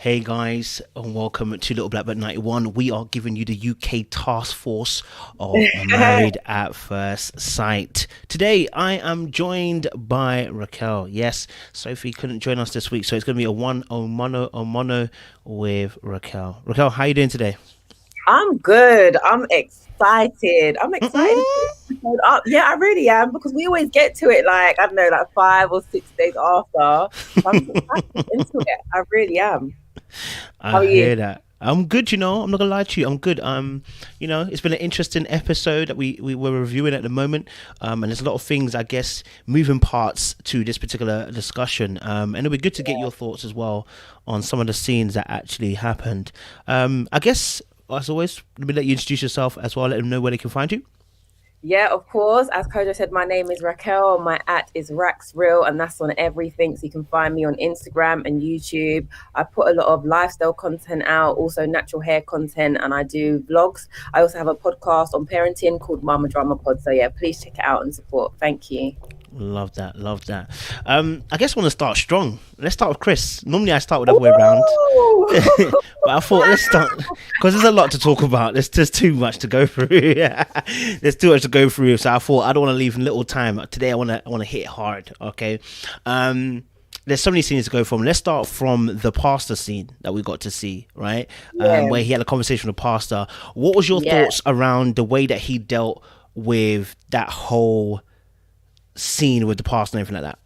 Hey guys, and welcome to Little Black But 91. We are giving you the UK Taskforce of Married at First Sight. Today, I am joined by Raquel. Yes, Sophie couldn't join us this week, so it's going to be a mono with Raquel. Raquel, how are you doing today? I'm good. I'm excited. I'm excited. Yeah, I really am because we always get to it like, I don't know, like 5 or 6 days after. So I'm excited into it. I really am. How I are you? hear that. I'm good, I'm not gonna lie to you. I'm good. It's been an interesting episode that we were reviewing at the moment. And there's a lot of things, I guess, moving parts to this particular discussion. And it'll be good to get your thoughts as well on some of the scenes that actually happened. I guess, as always, let me let you introduce yourself as well. Let them know where they can find you. Yeah, of course. As Kojo said, my name is Raquel. My @ is RaxReal, and that's on everything. So you can find me on Instagram and YouTube. I put a lot of lifestyle content out, also natural hair content, and I do vlogs. I also have a podcast on parenting called Mama Drama Pod. So yeah, please check it out and support. Thank you. Love that. I guess I want to start strong. Let's start with Chris. Normally I start with the other way around. But I thought let's start because there's a lot to talk about. There's too much to go through. There's too much to go through. So I thought I don't want to leave little time. Today I want to hit it hard. Okay. There's so many scenes to go from. Let's start from the pastor scene that we got to see, right? Where he had a conversation with the pastor. What was your thoughts around the way that he dealt with that whole scene with the past and everything like that?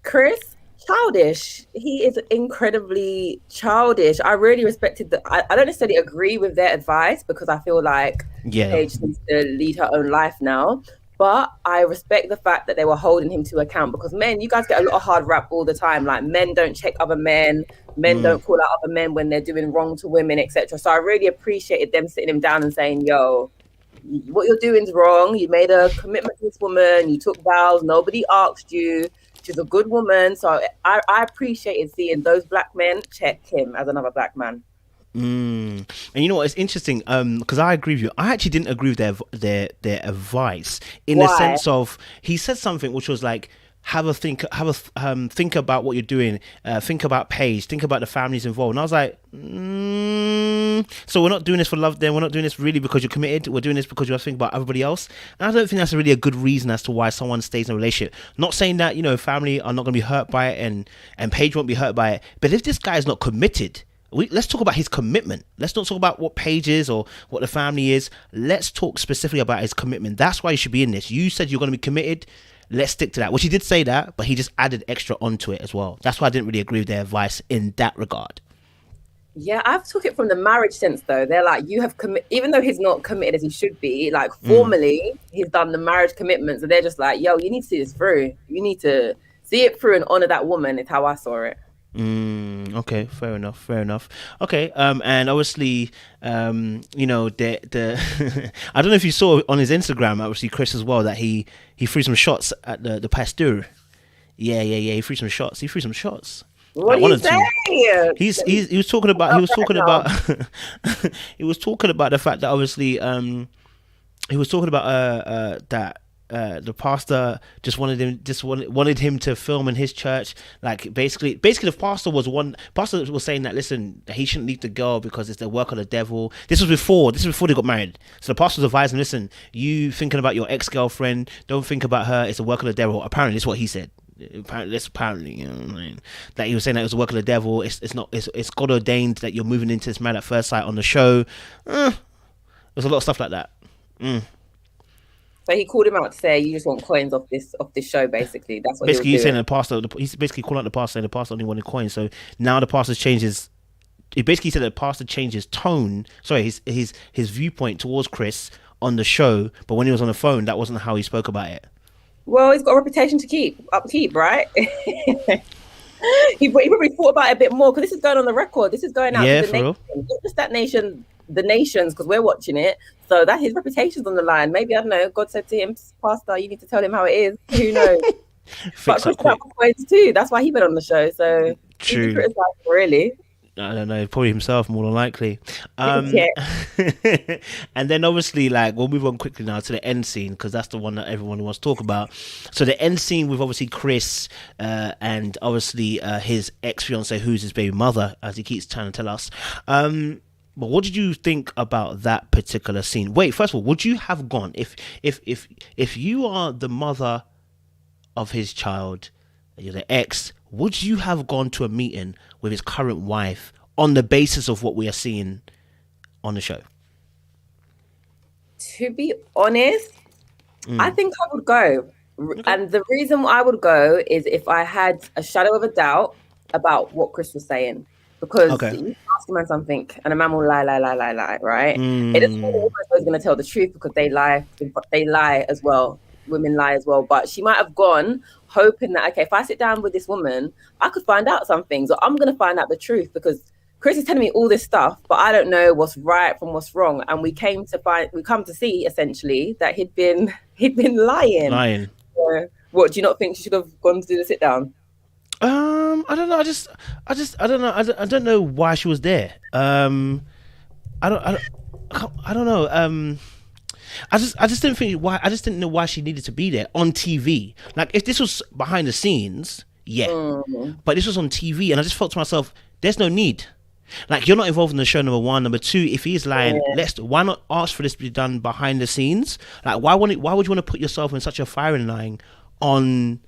Chris, childish. He is incredibly childish. I really respected I don't necessarily agree with their advice because I feel like Paige needs to lead her own life now. But I respect the fact that they were holding him to account because men, you guys get a lot of hard rap all the time. Like men don't check other men, don't call out other men when they're doing wrong to women, etc. So I really appreciated them sitting him down and saying, yo, what you're doing is wrong. You made a commitment to this woman. You took vows. Nobody asked you. She's a good woman. So I appreciated seeing those black men check him as another black man. And you know what? It's interesting because I agree with you. I actually didn't agree with their advice in the sense of he said something which was like, think about what you're doing, think about Paige, think about the families involved. And I was like, so we're not doing this for love then, we're not doing this really because you're committed, we're doing this because you have to think about everybody else. And I don't think that's really a good reason as to why someone stays in a relationship. Not saying that, family are not going to be hurt by it and Paige won't be hurt by it, but if this guy is not committed, let's talk about his commitment. Let's not talk about what Paige is or what the family is. Let's talk specifically about his commitment. That's why you should be in this. You said you're going to be committed. Let's stick to that. Which he did say that, but he just added extra onto it as well. That's why I didn't really agree with their advice in that regard. Yeah, I've took it from the marriage sense though. They're like, you have even though he's not committed as he should be, like formally, he's done the marriage commitment. So they're just like, yo, you need to see this through. You need to see it through and honor that woman. Is how I saw it. Okay, fair enough. Okay, and obviously, the I don't know if you saw on his Instagram, obviously Chris as well, that he threw some shots at the pastor. Yeah. He threw some shots. What do you say? He was talking about he was talking about the fact that obviously he was talking about that. The pastor just wanted him to film in his church. Like basically the pastor was saying that, listen, he shouldn't leave the girl because it's the work of the devil. This was before they got married. So the pastor was advising, listen, you thinking about your ex-girlfriend, don't think about her, it's the work of the devil. Apparently that's what he said. Apparently, you know what I mean? That he was saying that it was the work of the devil. It's God ordained that you're moving into this Married at First Sight on the show. There's a lot of stuff like that. So he called him out to say, you just want coins off this show, basically. That's what basically he's saying the pastor. He's basically calling out the pastor, saying the pastor only wanted coins. So now the pastor changes. He basically said that the pastor changed his tone. Sorry, his viewpoint towards Chris on the show. But when he was on the phone, that wasn't how he spoke about it. Well, he's got a reputation to upkeep, right? He probably thought about it a bit more because this is going on the record. This is going out to the nation, not just that nation, the nations, because we're watching it. So that his reputation's on the line. Maybe, I don't know, God said to him, pastor, you need to tell him how it is. Who knows? But Chris coins too. That's why he went on the show. So true. Really. I don't know, probably himself more than likely. Yeah. And then obviously, like, we'll move on quickly now to the end scene because that's the one that everyone wants to talk about. So the end scene with obviously Chris and obviously his ex-fiance, who's his baby mother, as he keeps trying to tell us. But what did you think about that particular scene? Wait, first of all, would you have gone if you are the mother of his child, you're the ex, would you have gone to a meeting with his current wife on the basis of what we are seeing on the show? To be honest, I think I would go. Okay. And the reason I would go is if I had a shadow of a doubt about what Chris was saying. Because you ask a man something and a man will lie, right? It doesn't mean the woman's going to tell the truth because they lie as well. Women lie as well. But she might have gone hoping that, okay, if I sit down with this woman, I could find out some things, or I'm going to find out the truth because Chris is telling me all this stuff, but I don't know what's right from what's wrong. And we come to see essentially that he'd been lying. What, do you not think she should have gone to do the sit down? I don't know. I don't know. I don't know why she was there. I don't know. I just didn't think why. I just didn't know why she needed to be there on TV. Like, if this was behind the scenes, yeah, but this was on TV, and I just thought to myself, there's no need. Like, you're not involved in the show, number one. Number two, if he's lying, why not ask for this to be done behind the scenes? Like, why would you want to put yourself in such a firing line on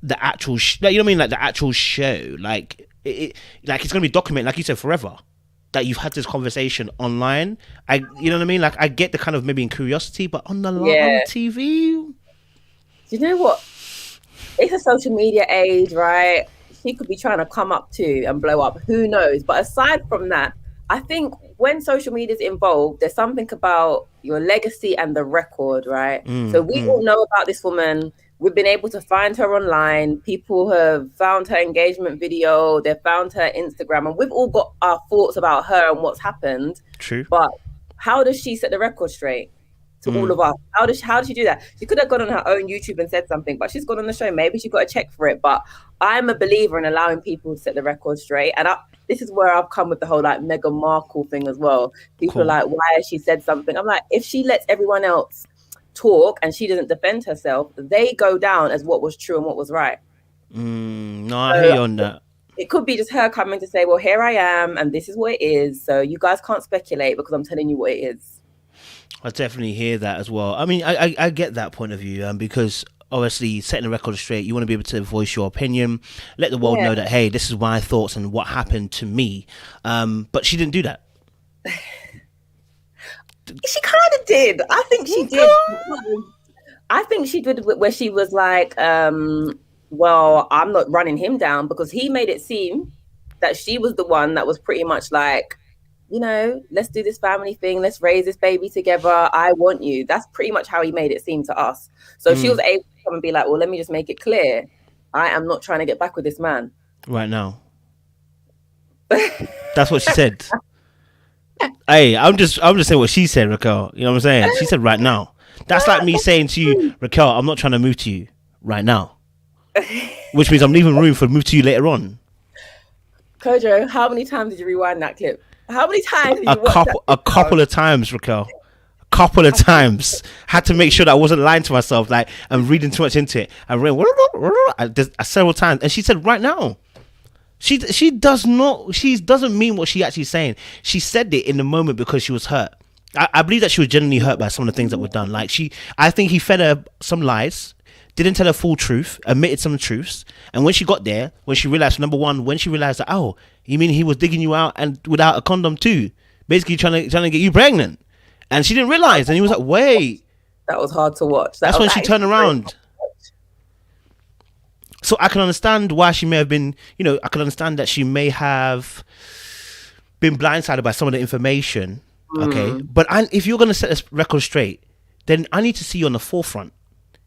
the actual you know what I mean, like the actual show? Like, like, it's gonna be documented, like you said, forever, that you've had this conversation online. You know what I mean? Like, I get the kind of maybe in curiosity, but on the on TV, you know what, it's a social media age, right? She could be trying to come up to and blow up, who knows? But aside from that, I think when social media is involved, there's something about your legacy and the record, right? So we all know about this woman. We've been able to find her online. People have found her engagement video. They've found her Instagram. And we've all got our thoughts about her and what's happened. True. But how does she set the record straight to all of us? How does she do that? She could have gone on her own YouTube and said something, but she's gone on the show. Maybe she got a check for it. But I'm a believer in allowing people to set the record straight. And this is where I've come with the whole like Meghan Markle thing as well. People are like, why has she said something? I'm like, if she lets everyone else talk and she doesn't defend herself, they go down as what was true and what was right. No, I hear you on that. It could be just her coming to say, well, here I am and this is what it is, so you guys can't speculate because I'm telling you what it is. I definitely hear that as well. I mean, I get that point of view, because obviously setting the record straight, you want to be able to voice your opinion, let the world know that, hey, this is my thoughts and what happened to me. But she didn't do that. She kind of did. I think she did. I think she did where she was like, well, I'm not running him down, because he made it seem that she was the one that was pretty much like, you know, let's do this family thing. Let's raise this baby together. I want you. That's pretty much how he made it seem to us. So she was able to come and be like, well, let me just make it clear. I am not trying to get back with this man right now. That's what she said. Hey, I'm just saying what she said, Raquel. You know what I'm saying? She said right now. That's like me saying to you, Raquel, I'm not trying to move to you right now. Which means I'm leaving room for move to you later on. Kojo, how many times did you rewind that clip? How many times did you watch that? A couple of times, Raquel. A couple of times. Had to make sure that I wasn't lying to myself, like, and reading too much into it. I read several times, and she said right now. She doesn't mean what she actually saying. She said it in the moment because she was hurt. I believe that she was genuinely hurt by some of the things that were done. Like, I think he fed her some lies, didn't tell her full truth, admitted some truths, and when she got there, when she realized, number one, when she realized that, oh, you mean he was digging you out and without a condom too, basically trying to get you pregnant, and she didn't realize, and he was like, wait, that was hard to watch. That's when she turned around. So I can understand why she may have been, you know, I can understand that she may have been blindsided by some of the information. Okay. But if you're going to set this record straight, then I need to see you on the forefront.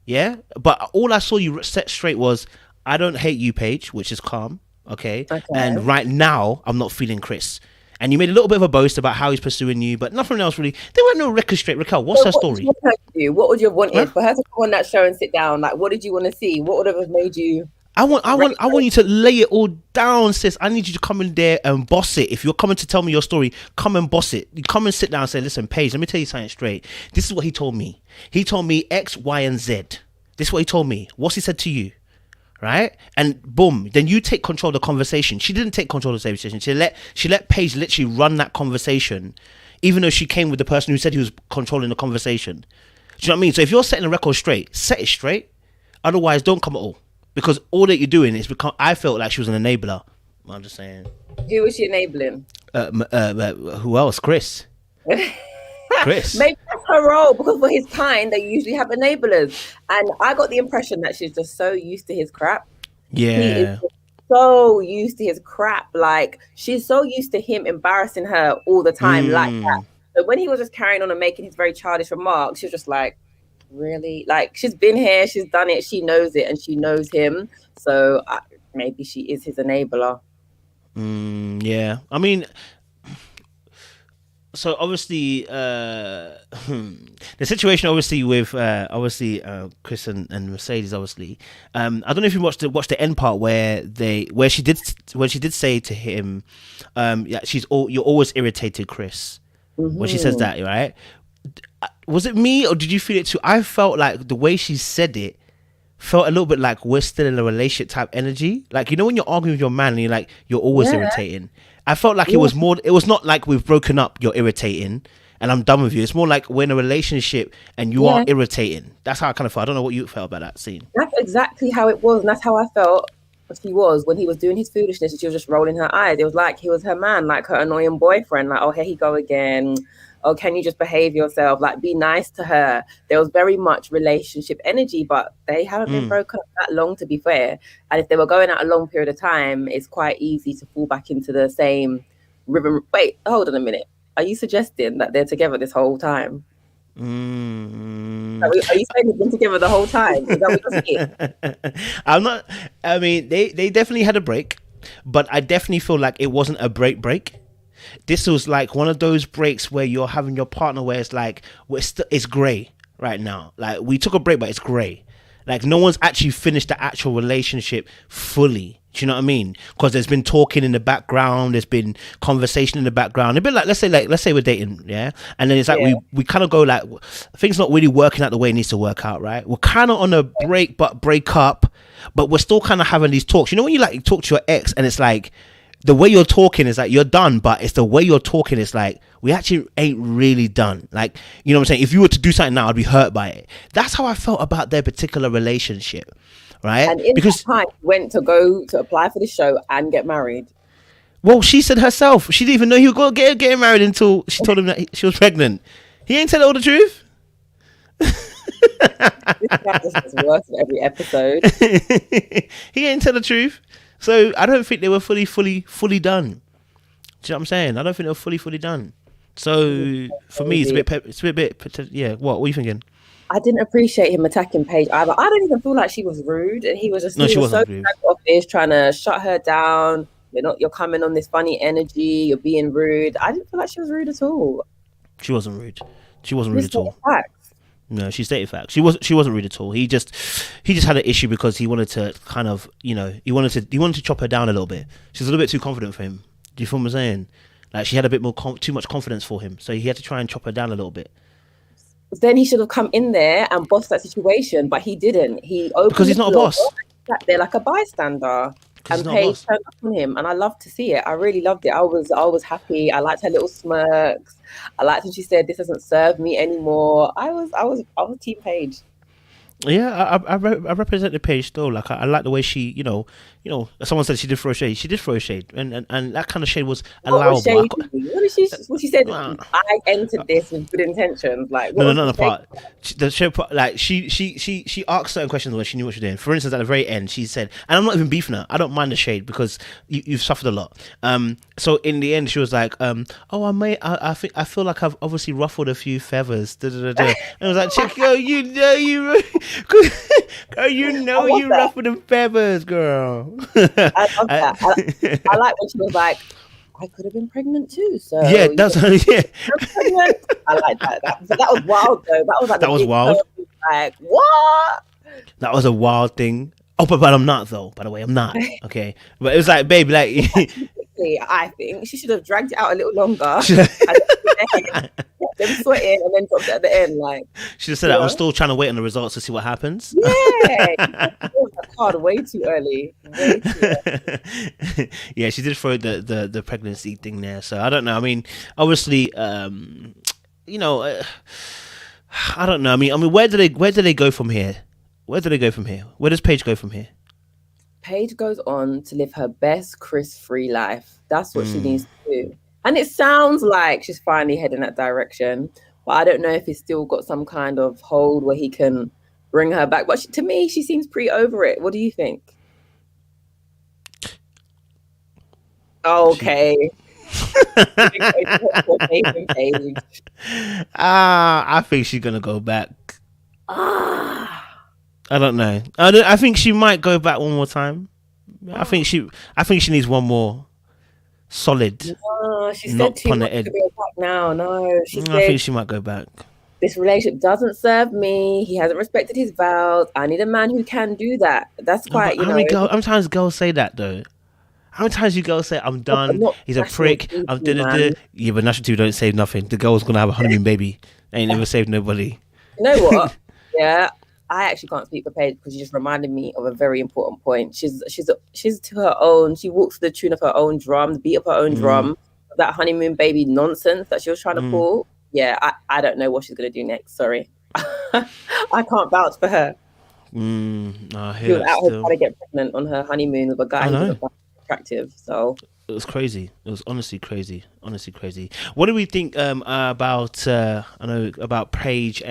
Yeah. But all I saw you set straight was, I don't hate you, Paige, which is calm. Okay. And right now, I'm not feeling Chris. And you made a little bit of a boast about how he's pursuing you, but nothing else really. There were no record straight. Raquel, what's her story? What would you have wanted for her to come on that show and sit down? Like, what did you want to see? What would have made you? I want you to lay it all down, sis. I need you to come in there and boss it. If you're coming to tell me your story, come and boss it. You come and sit down and say, listen, Paige, let me tell you something straight. This is what he told me. He told me X, Y, and Z. This is what he told me. What's he said to you? Right? And boom, then you take control of the conversation. She didn't take control of the conversation. She let Paige literally run that conversation, even though she came with the person who said he was controlling the conversation. Do you know what I mean? So if you're setting the record straight, set it straight. Otherwise, don't come at all. Because all that you're doing is I felt like she was an enabler. I'm just saying. Who was she enabling? Who else? Chris. Chris. Maybe that's her role, because for his kind, they usually have enablers. And I got the impression that she's just so used to his crap. Yeah. He is so used to his crap. Like, she's so used to him embarrassing her all the time like that. But when he was just carrying on and making his very childish remarks, she was just like, really? Like, she's been here, she's done it, she knows it, and she knows him. So maybe she is his enabler. Yeah. I mean, so obviously the situation obviously with Chris and Mercedes, obviously I don't know if you watched the end part where she did say to him, yeah, you're always irritated, Chris, when she says that, right? Was it me, or did you feel it too? I felt like the way she said it felt a little bit like we're still in a relationship type energy. Like, you know, when you're arguing with your man and you're always irritating. I felt like it was more. It was not like we've broken up, you're irritating, and I'm done with you. It's more like we're in a relationship and you are irritating. That's how I kind of felt. I don't know what you felt about that scene. That's exactly how it was, and that's how I felt she was when he was doing his foolishness, and she was just rolling her eyes. It was like he was her man, like her annoying boyfriend. Like, oh, here he go again. Oh, can you just behave yourself? Like, be nice to her. There was very much relationship energy, but they haven't been broken up that long, to be fair. And if they were going out a long period of time, it's quite easy to fall back into the same rhythm. Wait, hold on a minute. Are you suggesting that they're together this whole time? Are you saying they've been together the whole time? Is that what you're saying? I'm not. I mean, they definitely had a break, but I definitely feel like it wasn't a break. This was like one of those breaks where you're having your partner where it's like it's grey right now. Like, we took a break, but it's grey. Like, no one's actually finished the actual relationship fully. Do you know what I mean? Because there's been talking in the background, there's been conversation in the background. A bit like let's say we're dating, yeah, and then it's like we kind of go like, things not really working out the way it needs to work out, right? We're kind of on a break up, but we're still kind of having these talks. You know, when you like talk to your ex and it's like, the way you're talking is like you're done, but it's the way you're talking is like, we actually ain't really done. Like, you know what I'm saying? If you were to do something now, I'd be hurt by it. That's how I felt about their particular relationship, right? And because that time, went to go to apply for the show and get married. Well, she said herself, she didn't even know he was going to get married until she told him that she was pregnant. He ain't tell all the truth. This guy just gets worse in every episode. He ain't tell the truth. So I don't think they were fully done. Do you know what I'm saying? I don't think they were fully done. So for me, it's a bit, yeah. What are you thinking? I didn't appreciate him attacking Paige either. I don't even feel like she was rude, and he was just she wasn't rude. Office trying to shut her down. You're coming on this funny energy. You're being rude. I didn't feel like she was rude at all. She wasn't rude. She wasn't rude at all. Facts. No, she stated facts. She wasn't rude at all. He just had an issue because he wanted to kind of, he wanted to chop her down a little bit. She's a little bit too confident for him. Do you feel what I'm saying? Like, she had a bit more too much confidence for him, so he had to try and chop her down a little bit. Then he should have come in there and bossed that situation, but he didn't. He opened because he's not a boss. Sat there like a bystander, and Paige turned up on him, and I loved to see it. I really loved it. I was happy. I liked her little smirks. I liked when she said, "This doesn't serve me anymore." I was Team Paige. Yeah, I represent the Paige though. Like, I like the way she, someone said she did throw shade. She did throw shade, and that kind of shade was allowable. What she said? I entered this with good intentions. Like, no, not the part. The show, like, she asked certain questions when she knew what she was doing. For instance, at the very end, she said, and I'm not even beefing her. I don't mind the shade because you've suffered a lot. So in the end, she was like, I feel like I've obviously ruffled a few feathers. And I was like, chick, yo, girl, you ruffled them feathers, girl. I love that. I like when she was like, I could have been pregnant too. So yeah, that's yeah. I like that. That was wild though. That was wild. Like, what? That was a wild thing. Oh, but I'm not though. By the way, I'm not. Okay, but it was like, babe, like. I think she should have dragged it out a little longer. Them sweating and then dropped it at the end. Like she just said that I'm still trying to wait on the results to see what happens. Yeah, that card way too early. Way too early. Yeah, she did throw the pregnancy thing there. So I don't know. I mean, obviously, you know, I don't know. I mean, where do they go from here? Where do they go from here? Where does Paige go from here? Paige goes on to live her best Chris-free life. That's what she needs to do. And it sounds like she's finally heading that direction. But I don't know if he's still got some kind of hold where he can bring her back. But to me, she seems pretty over it. What do you think? Okay. I think she's gonna go back. I don't know. I think she might go back one more time. I think she needs one more solid. No, she said too much to go back now. No, I think she might go back. This relationship doesn't serve me. He hasn't respected his vows. I need a man who can do that. That's quite, how many times girls say that though? How many times you girls say, I'm done, he's a prick, I'm da-da-da. Yeah, but National 2 don't save nothing. The girl's gonna have a honeymoon baby. Ain't never saved nobody. You know what? Yeah, I actually can't speak for Paige because she just reminded me of a very important point. She's to her own. She walks to the tune of her own drum, the beat of her own drum. That honeymoon baby nonsense that she was trying to pull. Yeah, I don't know what she's gonna do next. Sorry, I can't vouch for her. I hear she was out here trying to get pregnant on her honeymoon with a guy who was attractive. So it was crazy. It was honestly crazy. What do we think about Paige,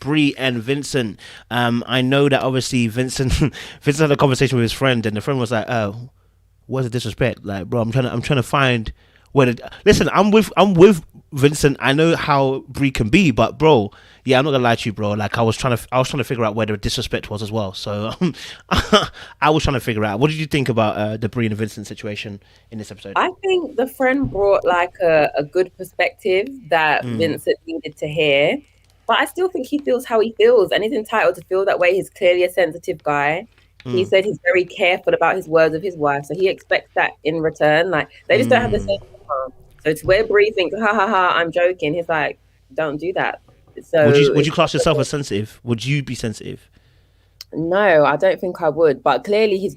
Bree and Vincent? I know that obviously Vincent had a conversation with his friend, and the friend was like, "Oh, what's the disrespect? Like, bro, I'm trying to find where listen. I'm with Vincent. I know how Bree can be, but bro, yeah, I'm not gonna lie to you, bro. Like, I was trying to figure out where the disrespect was as well. So I was trying to figure out. What did you think about the Bree and Vincent situation in this episode? I think the friend brought like a good perspective that Vincent needed to hear. But I still think he feels how he feels, and he's entitled to feel that way. He's clearly a sensitive guy. He said he's very careful about his words of his wife, so he expects that in return. Like, they just don't have the same humor. So it's where Bree thinks, ha ha ha, I'm joking. He's like, don't do that. So would you class yourself as sensitive? Would you be sensitive? No, I don't think I would. But clearly he's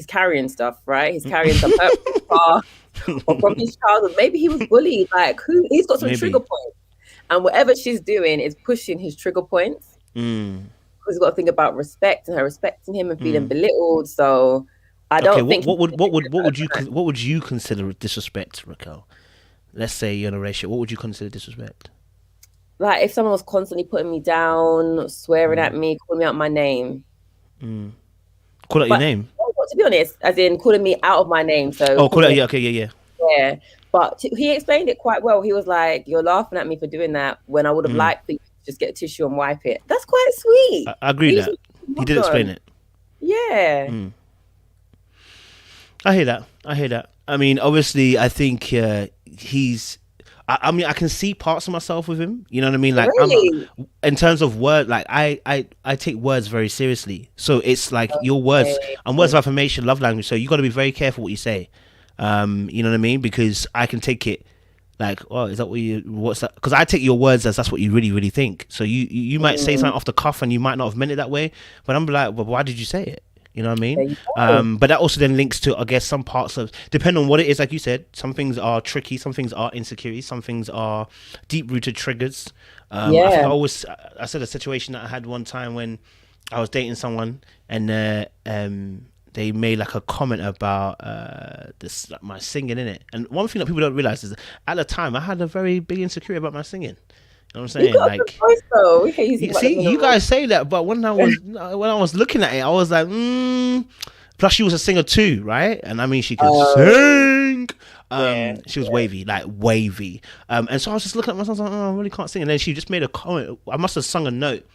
carrying stuff, right? He's carrying some or from his childhood. Maybe he was bullied. Like, he's got some trigger points. And whatever she's doing is pushing his trigger points. Because he's got to think about respect and her respecting him and feeling belittled. So I don't think. What would you consider disrespect, Raquel? Let's say you're in a relationship. What would you consider disrespect? Like if someone was constantly putting me down, swearing at me, calling me out my name. Call out your name? To be honest, as in calling me out of my name. So call out. Yeah, okay, yeah. Yeah. But he explained it quite well. He was like, you're laughing at me for doing that when I would have liked for you to just get a tissue and wipe it. That's quite sweet. I agree with that. He did explain it. Yeah. I hear that. I mean, obviously, I think he's... I mean, I can see parts of myself with him. You know what I mean? Like, really? In terms of word, like I take words very seriously. So it's like your words and words of affirmation, love language. So you got to be very careful what you say. You know what I mean? Because I can take it like, oh, is that what's that? Because I take your words as that's what you really, really think. So you might say something off the cuff and you might not have meant it that way. But I'm like, well, why did you say it? You know what I mean? But that also then links to, I guess, some parts of, depending on what it is, like you said, some things are tricky, some things are insecurities, some things are deep-rooted triggers. I think I said a situation that I had one time when I was dating someone and they made like a comment about this, like my singing in it. And one thing that people don't realize is that at the time I had a very big insecurity about my singing. You know what I'm saying? Like, you guys say that, but when I was looking at it, I was like, Plus, she was a singer too, right? And I mean, she could sing. She was wavy. And so I was just looking at myself, like, I really can't sing. And then she just made a comment. I must have sung a note.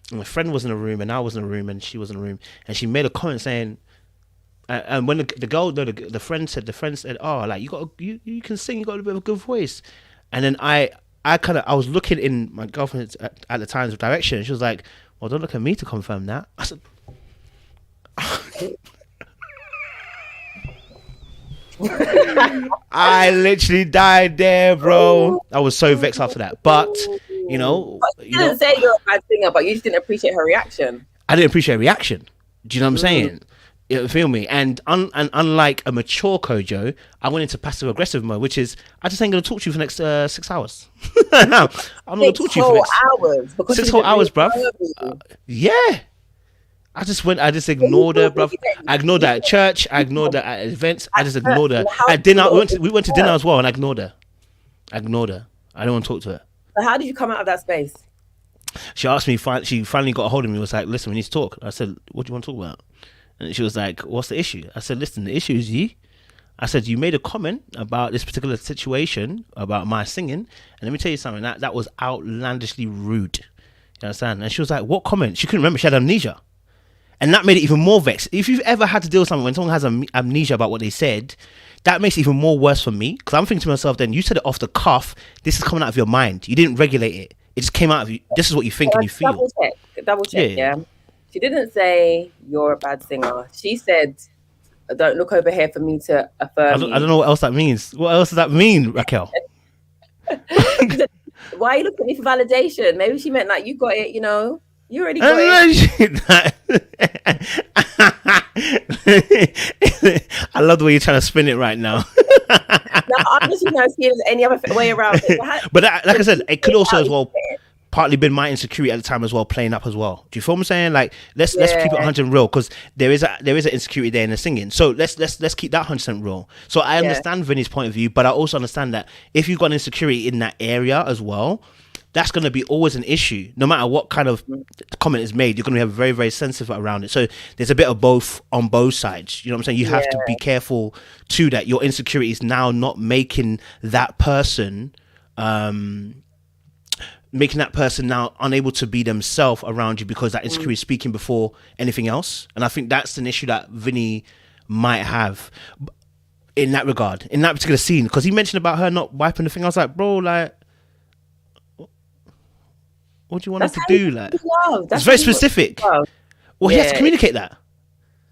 And my friend was in a room, and I was in a room, and she was in a room, and she made a comment saying. And when the friend said, oh, like you can sing, you got a bit of a good voice. And then I was looking in my girlfriend's at the time's direction, and she was like, well, don't look at me to confirm that. I said, I literally died there, bro. I was so vexed after that. But you know, but you didn't say you're a bad singer, but you just didn't appreciate her reaction. I didn't appreciate her reaction. Do you know what I'm saying? You feel me? And unlike a mature Kojo, I went into passive aggressive mode, which is I just ain't gonna talk to you for the next 6 hours. I'm not gonna talk to you for the next 6 whole hours, bruv. Yeah. I just ignored her, bruv. I ignored her at church. I ignored her at events. I just ignored her at dinner. We went to dinner as well, and I ignored her. I don't want to talk to her. So how did you come out of that space? She asked me. She finally got a hold of me. Was like, "Listen, we need to talk." I said, "What do you want to talk about?" And she was like, "What's the issue?" I said, "Listen, the issue is you." I said, "You made a comment about this particular situation about my singing, and let me tell you something. That was outlandishly rude. You understand?" And she was like, "What comment?" She couldn't remember. She had amnesia. And that made it even more vexed. If you've ever had to deal with something when someone has amnesia about what they said, that makes it even more worse for me. Because I'm thinking to myself, then you said it off the cuff. This is coming out of your mind. You didn't regulate it. It just came out of you. This is what you think and you feel. Double check. Yeah. She didn't say you're a bad singer. She said, "Don't look over here for me to affirm." I don't know what else that means. What else does that mean, Raquel? Why are you looking at me for validation? Maybe she meant like you got it. You know. You already got it. I love the way you're trying to spin it right now. No, honestly, no, see there's any other way around it. But like I said, it could also as well partly been my insecurity at the time as well, playing up as well. Do you feel what I'm saying? Like let's keep it 100 real, because there is an insecurity there in the singing. So let's keep that 100% real. So I understand Vinny's point of view, but I also understand that if you've got an insecurity in that area as well, that's going to be always an issue. No matter what kind of comment is made, you're going to have very, very sensitive around it. So there's a bit of both on both sides. You know what I'm saying? You have to be careful too that your insecurity is now not making that person now unable to be themselves around you, because that insecurity is speaking before anything else. And I think that's an issue that Vinny might have in that regard, in that particular scene. Because he mentioned about her not wiping the thing. I was like, bro, like, what do you want us to do? Like, it's very specific. Well, he has to communicate that.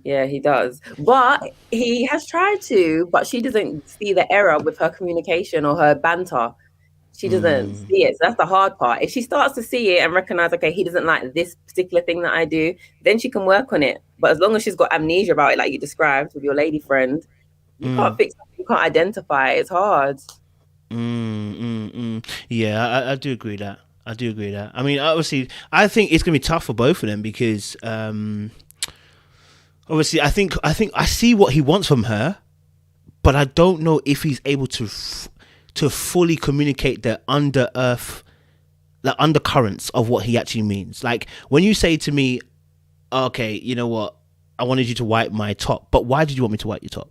Yeah, he does. But he has tried to, but she doesn't see the error with her communication or her banter. She doesn't see it. So that's the hard part. If she starts to see it and recognize, okay, he doesn't like this particular thing that I do, then she can work on it. But as long as she's got amnesia about it, like you described with your lady friend, you can't fix it. You can't identify it. It's hard. Yeah, I do agree that. I mean, obviously, I think it's gonna be tough for both of them because, obviously, I think I see what he wants from her, but I don't know if he's able to fully communicate the undercurrents of what he actually means. Like when you say to me, "Okay, you know what? I wanted you to wipe my top, but why did you want me to wipe your top?"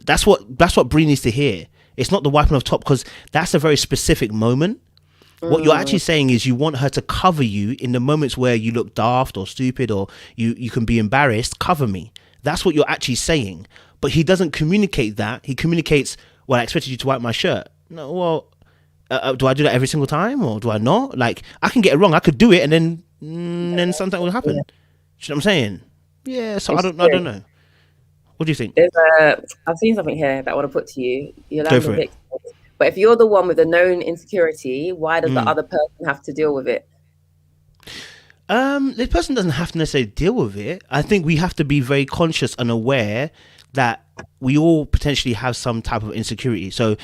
That's what Bree needs to hear. It's not the wiping of top, because that's a very specific moment. What you're actually saying is you want her to cover you in the moments where you look daft or stupid or you can be embarrassed. Cover me. That's what you're actually saying. But he doesn't communicate that. He communicates, "Well, I expected you to wipe my shirt." No, well, do I do that every single time or do I not? Like, I can get it wrong. I could do it and then something will happen. You know what I'm saying? Yeah, so I don't know. What do you think? I've seen something here that I want to put to you. Go for it. But if you're the one with the known insecurity, why does the other person have to deal with it? The person doesn't have to necessarily deal with it. I think we have to be very conscious and aware that we all potentially have some type of insecurity. So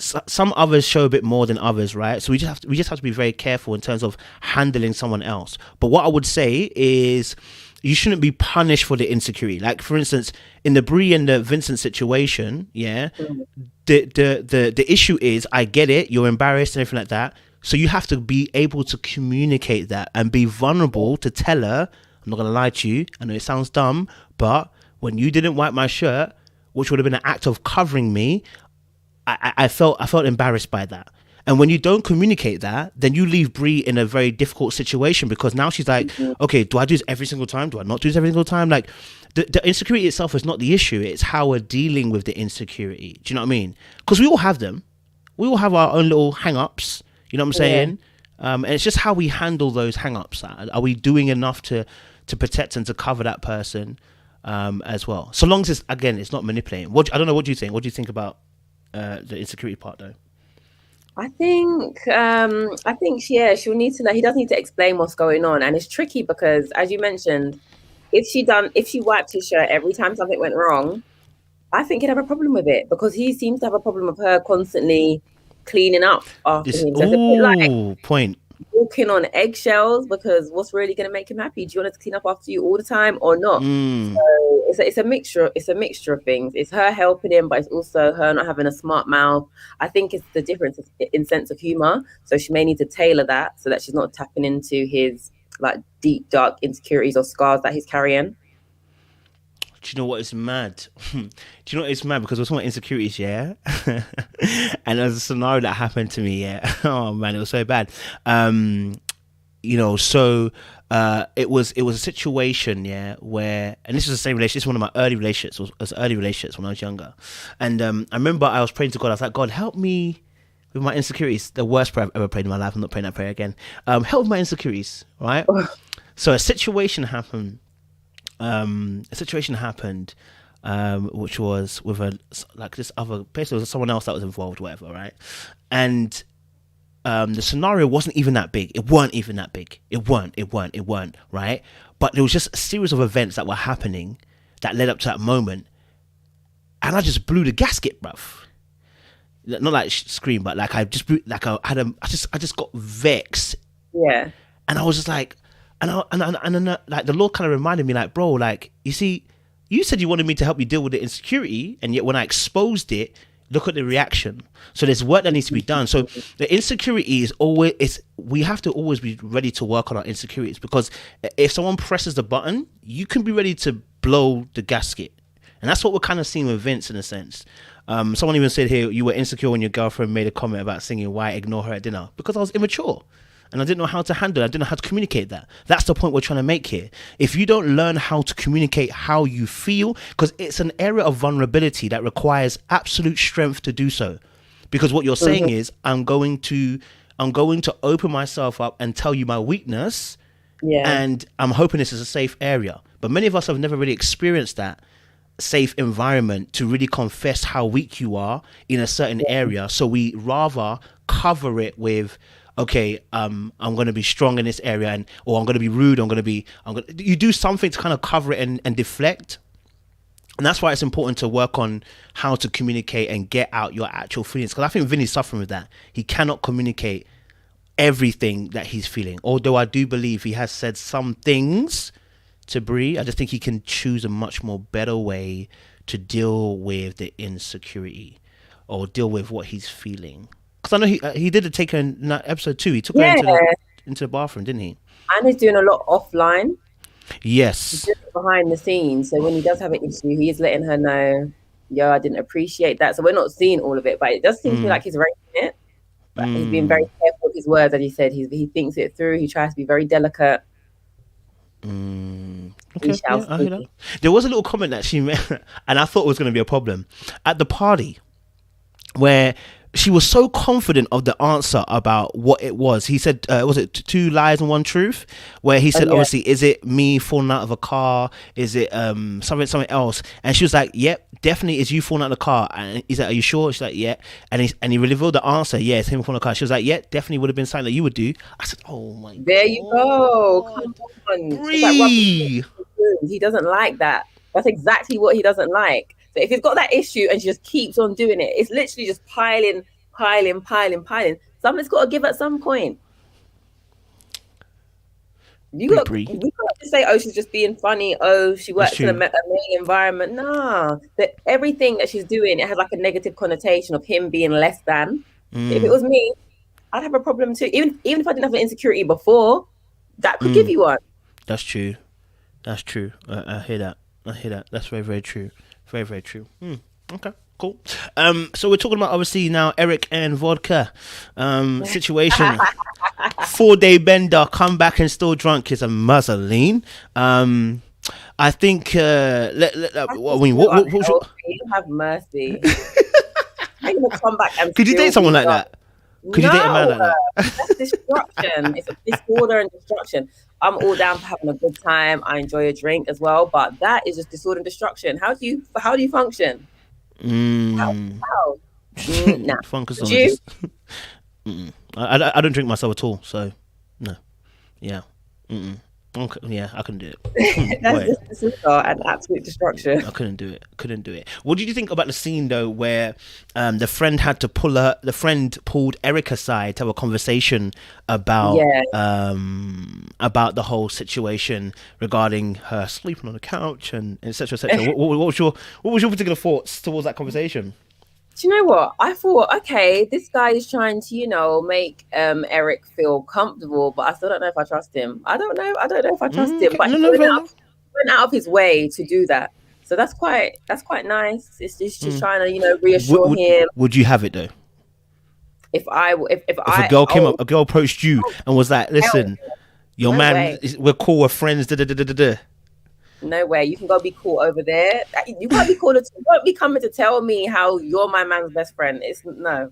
some others show a bit more than others, right? So we just have to be very careful in terms of handling someone else. But what I would say is, you shouldn't be punished for the insecurity. Like, for instance, in the Brie and the Vincent situation, the issue is, I get it, you're embarrassed and everything like that. So you have to be able to communicate that and be vulnerable to tell her, "I'm not going to lie to you. I know it sounds dumb, but when you didn't wipe my shirt, which would have been an act of covering me, I felt embarrassed by that." And when you don't communicate that, then you leave Brie in a very difficult situation, because now she's like, "Okay, do I do this every single time? Do I not do this every single time?" Like, the insecurity itself is not the issue. It's how we're dealing with the insecurity. Do you know what I mean? Because we all have them. We all have our own little hang-ups. You know what I'm saying? And it's just how we handle those hang-ups. Are we doing enough to protect and to cover that person? as well. So long as it's not manipulating. I don't know. What do you think? What do you think about the insecurity part, though? I think yeah, she'll need to he does need to explain what's going on. And it's tricky because, as you mentioned, if she wiped his shirt every time something went wrong, I think he'd have a problem with it, because he seems to have a problem with her constantly cleaning up after him. So it's a bit like point. Walking on eggshells, because what's really going to make him happy? Do you want us to clean up after you all the time or not? So it's a mixture. It's a mixture of things. It's her helping him, but it's also her not having a smart mouth. I think it's the difference in sense of humor. So she may need to tailor that so that she's not tapping into his like deep, dark insecurities or scars that he's carrying. Do you know what is mad? Do you know what is mad? Because we're talking about insecurities, yeah? And there's a scenario that happened to me, yeah? Oh, man, it was so bad. So it was a situation, yeah, where, and this is the same relationship, this is one of my early relationships, when I was younger. And I remember I was praying to God. I was like, God, help me with my insecurities. The worst prayer I've ever prayed in my life. I'm not praying that prayer again. Help with my insecurities, right? So a situation happened, which was with this other person. There was someone else that was involved, whatever, right? And the scenario wasn't even that big. It weren't even that big. It weren't, right? But there was just a series of events that were happening that led up to that moment, and I just blew the gasket, bruv. Not like scream, but like I just blew, like I just got vexed. Yeah. And I was just like, and like the Lord kind of reminded me, like, bro, like, you see, you said you wanted me to help you deal with the insecurity, and yet when I exposed it, look at the reaction. So there's work that needs to be done. So the insecurity we have to always be ready to work on our insecurities, because if someone presses the button, you can be ready to blow the gasket. And that's what we're kind of seeing with Vince, in a sense. Someone even said here, you were insecure when your girlfriend made a comment about singing Why Ignore Her at dinner. Because I was immature. And I didn't know how to handle it. I didn't know how to communicate that. That's the point we're trying to make here. If you don't learn how to communicate how you feel, because it's an area of vulnerability that requires absolute strength to do so. Because what you're saying is, I'm going to open myself up and tell you my weakness. Yeah. And I'm hoping this is a safe area. But many of us have never really experienced that safe environment to really confess how weak you are in a certain area. So we rather cover it with, okay, I'm going to be strong in this area, or I'm going to be rude. You do something to kind of cover it and deflect. And that's why it's important to work on how to communicate and get out your actual feelings. Because I think Vinny's suffering with that. He cannot communicate everything that he's feeling. Although I do believe he has said some things to Brie, I just think he can choose a much more better way to deal with the insecurity or deal with what he's feeling. Because I know he did take her in episode 2. He took her into the bathroom, didn't he? And he's doing a lot offline. Yes. He's doing it behind the scenes. So when he does have an issue, he is letting her know, yo, I didn't appreciate that. So we're not seeing all of it, but it does seem to me like he's raising it. But he's being very careful with his words, as he said. He thinks it through. He tries to be very delicate. Okay, yeah, I hear that. There was a little comment that she made, and I thought it was going to be a problem at the party, where she was so confident of the answer about what it was. He said, was it 2 lies and 1 truth? Where he said, obviously, is it me falling out of a car? Is it something else? And she was like, yep, definitely is you falling out of the car. And he's like, are you sure? She's like, yeah. And he revealed the answer. Yeah, it's him falling out of the car. She was like, yeah, definitely would have been something that you would do. I said, oh my God. There you go. Come on. Like, he doesn't like that. That's exactly what he doesn't like. So if he's got that issue and she just keeps on doing it, it's literally just piling. Something's got to give at some point. You can't just say, oh, she's just being funny. Oh, she works in a male environment. Nah, that everything that she's doing, it has like a negative connotation of him being less than. If it was me, I'd have a problem too. Even if I didn't have an insecurity before, that could give you one. That's true. I hear that. That's very, very true. Very, very true. Okay, cool. So we're talking about, obviously, now Eric and vodka situation. 4-day bender, come back and still drunk is a muzzling. I think what have mercy. I'm gonna come back and could you date someone like that? Could you date a man like that? That's destruction. It's a disorder and destruction. I'm all down for having a good time. I enjoy a drink as well, but that is just disorder and destruction. How do you function? How? Nah. Focus Would on you? just. I don't drink myself at all, so no. Yeah. Okay. Yeah, I couldn't do it. That's just disorder and absolute destruction. I couldn't do it. What did you think about the scene though, where the friend had to the friend pulled Eric aside to have a conversation about about the whole situation regarding her sleeping on the couch and etc. etc. what was your particular thoughts towards that conversation? Do you know what? I thought, okay, this guy is trying to, make Eric feel comfortable, but I still don't know if I trust him. I don't know if I trust him. But he went out of his way to do that. So that's quite nice. It's just trying to, reassure him. Would you have it though? If a girl came up, a girl approached you and was like, "Listen, your man, we're cool, we're friends." No way. You can go be cool over there. You can't be cool. You won't be coming to tell me how you're my man's best friend. Nah.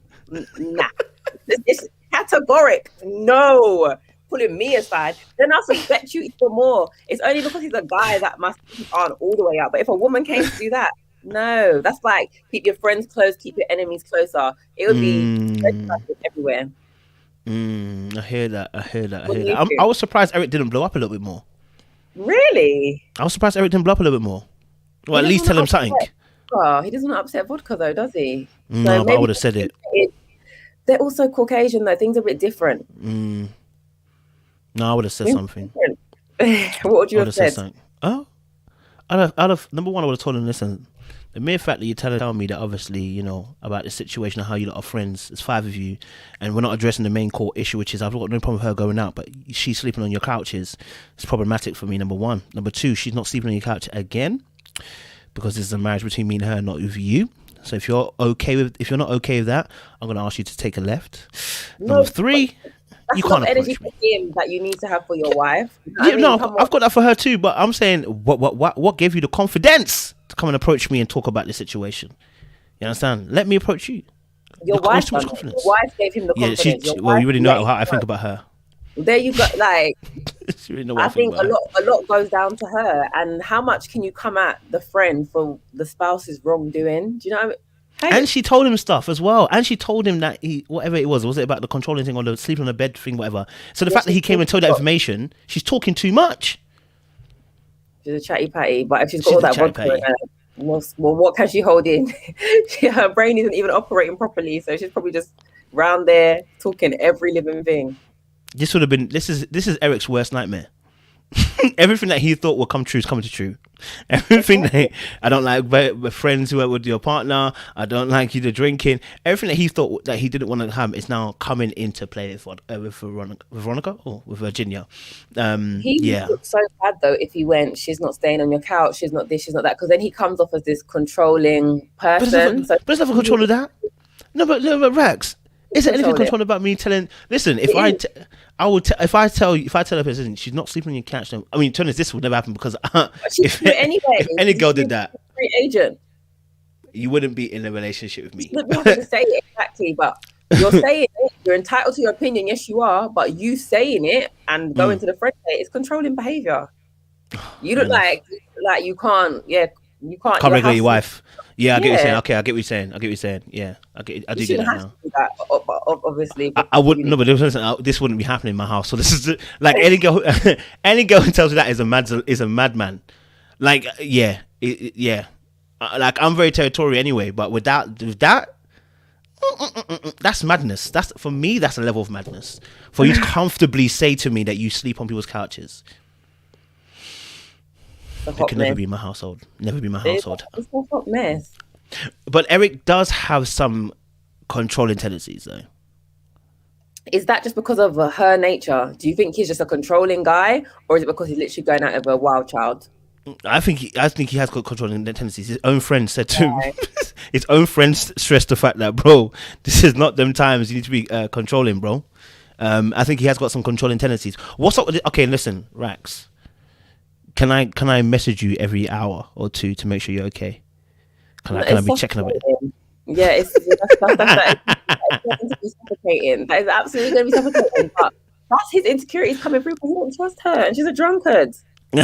It's categoric. No. Pulling me aside, then I'll suspect you even more. It's only because he's a guy that my feelings aren't all the way out. But if a woman came to do that, no. That's like keep your friends close, keep your enemies closer. It would be everywhere. I hear that. I was surprised Eric didn't blow up a little bit more. Really? I was surprised Eric didn't blow up a little bit more. Well, at least tell him something. He doesn't want to upset vodka though, does he? No, but I would have said it. They're also Caucasian though. Things are a bit different. No, I would have said something. What would you have said? Oh, out of number one, I would have told him, listen, the mere fact that you tell me that obviously, about the situation of how you lot are friends, it's 5 of you, and we're not addressing the main core issue, which is I've got no problem with her going out, but she's sleeping on your couches. It's problematic for me, number one. Number two, she's not sleeping on your couch again, because this is a marriage between me and her, not with you. So if you're not okay with that, I'm going to ask you to take a left. Number three, you can't approach me. For him that you need to have for your wife. I've got that for her too. But I'm saying, what gave you the confidence to come and approach me and talk about this situation? You understand? Let me approach you. Your wife gave him the confidence. You already know how I think about her. There you go. Like, really I think a lot goes down to her. And how much can you come at the friend for the spouse's wrongdoing? Do you know what I mean? And she told him stuff as well. And she told him that whatever it was it about the controlling thing or the sleeping on the bed thing, whatever. So the fact that he came and told that information, she's talking too much. She's a chatty patty, but if she's got all that vodka in her, well, what can she hold in? Her brain isn't even operating properly, so she's probably just round there talking every living thing. This would have been. This is Eric's worst nightmare. Everything that he thought would come true is coming to true. Everything that I don't like friends who are with your partner. I don't like you to drinking. Everything that he thought that he didn't want to have is now coming into play with Veronica or with Virginia. He would look so bad though if he went, she's not staying on your couch, she's not this, she's not that, because then he comes off as this controlling person. But there's nothing control of that. No, but Rex. Is there anything controlled about me telling? Listen, if I tell a person she's not sleeping on your couch, then, I mean, to be honest, this would never happen because if any girl did that, agent, you wouldn't be in a relationship with me. You wouldn't have to say it exactly, but you're saying it. You're entitled to your opinion. Yes, you are. But you saying it and going to the friend date is controlling behavior. You look like you can't. Yeah, you can't regulate your wife. Yeah, I get what you're saying. Okay, I get what you're saying. Yeah, I do get that now. Obviously, I wouldn't. No, but this wouldn't be happening in my house. So this is like any girl who tells you that is a madman. Like, yeah. Like, I'm very territorial anyway, but with that, that's madness. That's, for me, that's a level of madness. For you to comfortably say to me that you sleep on people's couches. It can never be my household. Never be my household. It's a hot mess. But Eric does have some controlling tendencies, though. Is that just because of her nature? Do you think he's just a controlling guy, or is it because he's literally going out of a wild child? I think he has got controlling tendencies. His own friend said to him, his own friend stressed the fact that, bro, this is not them times. You need to be controlling, bro. I think he has got some controlling tendencies. What's up with it? Okay, listen, Rax. Can I message you every hour or two to make sure you're okay? Can I be checking a bit? Yeah, it's going to be suffocating. That is absolutely going to be suffocating. But That's his insecurities coming through because he don't trust her and she's a drunkard. You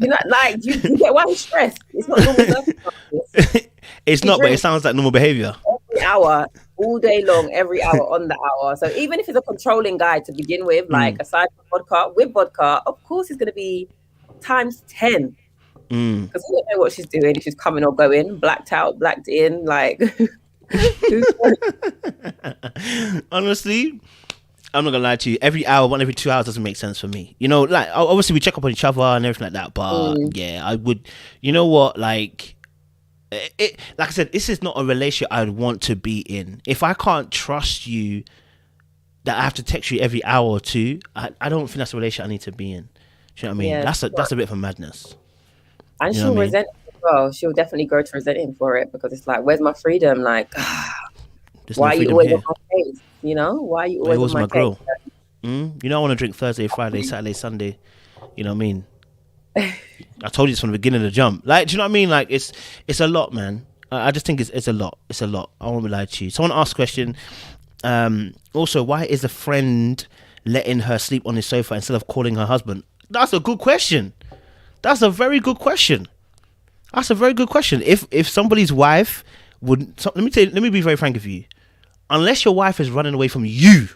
know, like you get why he's stressed. It's not normal circumstances. It's not, but it sounds like normal behavior. Every hour, all day long, every hour on the hour. So even if he's a controlling guy to begin with, like aside from vodka, with vodka, of course he's going to be times 10. Because we don't know what she's doing, if she's coming or going, blacked out, blacked in, like. Honestly, I'm not gonna lie to you. Every hour, 1 every 2 hours doesn't make sense for me. You know, like obviously we check up on each other and everything like that. But yeah, I would. You know what? Like, like I said, this is not a relationship I'd want to be in. If I can't trust you, that I have to text you every hour or two, I don't think that's a relationship I need to be in. Do you know what I mean? Yeah, that's a bit of a madness. And she'll resent it as well. She'll definitely grow to resent him for it because it's like, where's my freedom? Like, why are you always on my case? You know, why are you always on my case? You know, I want to drink Thursday, Friday, Saturday, Sunday. You know what I mean? I told you this from the beginning of the jump. Like, do you know what I mean? Like, it's a lot, man. I just think it's a lot. It's a lot. I won't lie to you. Someone asked a question. Also, why is a friend letting her sleep on his sofa instead of calling her husband? That's a good question. That's a very good question. If somebody's wife would, let me be very frank with you. Unless your wife is running away from you,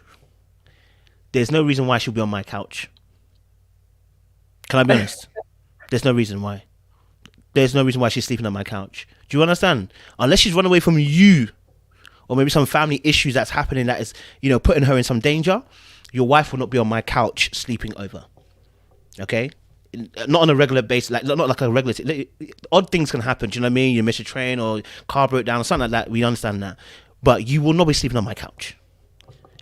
there's no reason why she'll be on my couch. Can I be honest? There's no reason why. There's no reason why she's sleeping on my couch. Do you understand? Unless she's run away from you, or maybe some family issues that's happening that is, you know, putting her in some danger, your wife will not be on my couch sleeping over. Okay? Not on a regular basis, not like a regular. Odd things can happen. Do you know what I mean? You miss a train or car broke down or something like that. We understand that, but you will not be sleeping on my couch.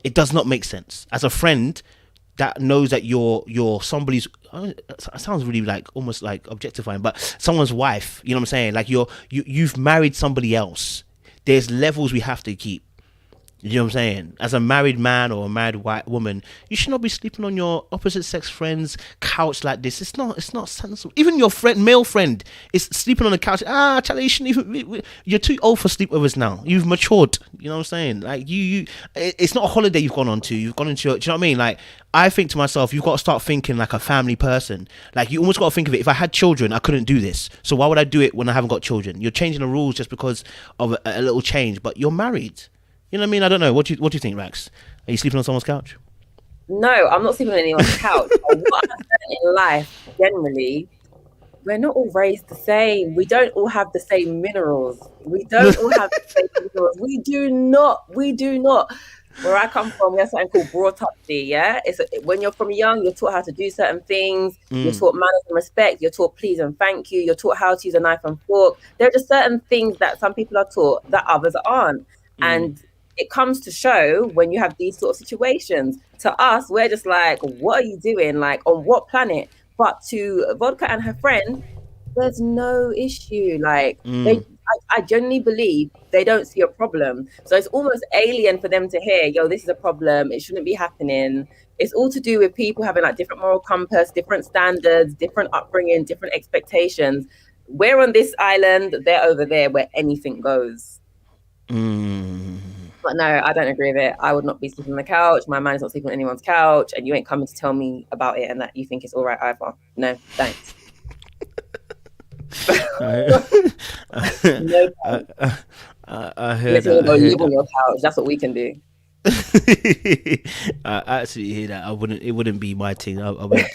It does not make sense. As a friend that knows that you're somebody's. It sounds really like almost like objectifying, but someone's wife. You know what I'm saying? Like you've married somebody else. There's levels we have to keep. You know what I'm saying? As a married man or a married white woman, you should not be sleeping on your opposite sex friend's couch like this. It's not sensible. Even your male friend is sleeping on the couch. Charlie, you shouldn't even. You're too old for sleepovers now. You've matured. You know what I'm saying? Like it's not a holiday you've gone on to. You've gone into. Do you know what I mean? Like I think to myself, you've got to start thinking like a family person. Like you almost got to think of it. If I had children, I couldn't do this. So why would I do it when I haven't got children? You're changing the rules just because of a little change, but you're married. You know what I mean? I don't know. What do you think, Rax? Are you sleeping on someone's couch? No, I'm not sleeping on anyone's couch. What I've learned in life, generally, we're not all raised the same. We don't all have the same minerals. We don't all have the same minerals. We do not. Where I come from, we have something called brought up day, yeah? When you're from young, you're taught how to do certain things. You're taught manners and respect. You're taught please and thank you. You're taught how to use a knife and fork. There are just certain things that some people are taught that others aren't. And it comes to show when you have these sort of situations. To us, we're just like, what are you doing? Like, on what planet? But to Vodka and her friend, there's no issue. Like, I genuinely believe they don't see a problem. So it's almost alien for them to hear, yo, this is a problem. It shouldn't be happening. It's all to do with people having like different moral compass, different standards, different upbringing, different expectations. We're on this island, they're over there where anything goes. But no, I don't agree with it. I would not be sleeping on the couch. My man is not sleeping on anyone's couch, and you ain't coming to tell me about it and that you think it's all right either. No, thanks. No, I heard that. Go live on your couch. That's what we can do. I absolutely hear that. It wouldn't be my thing.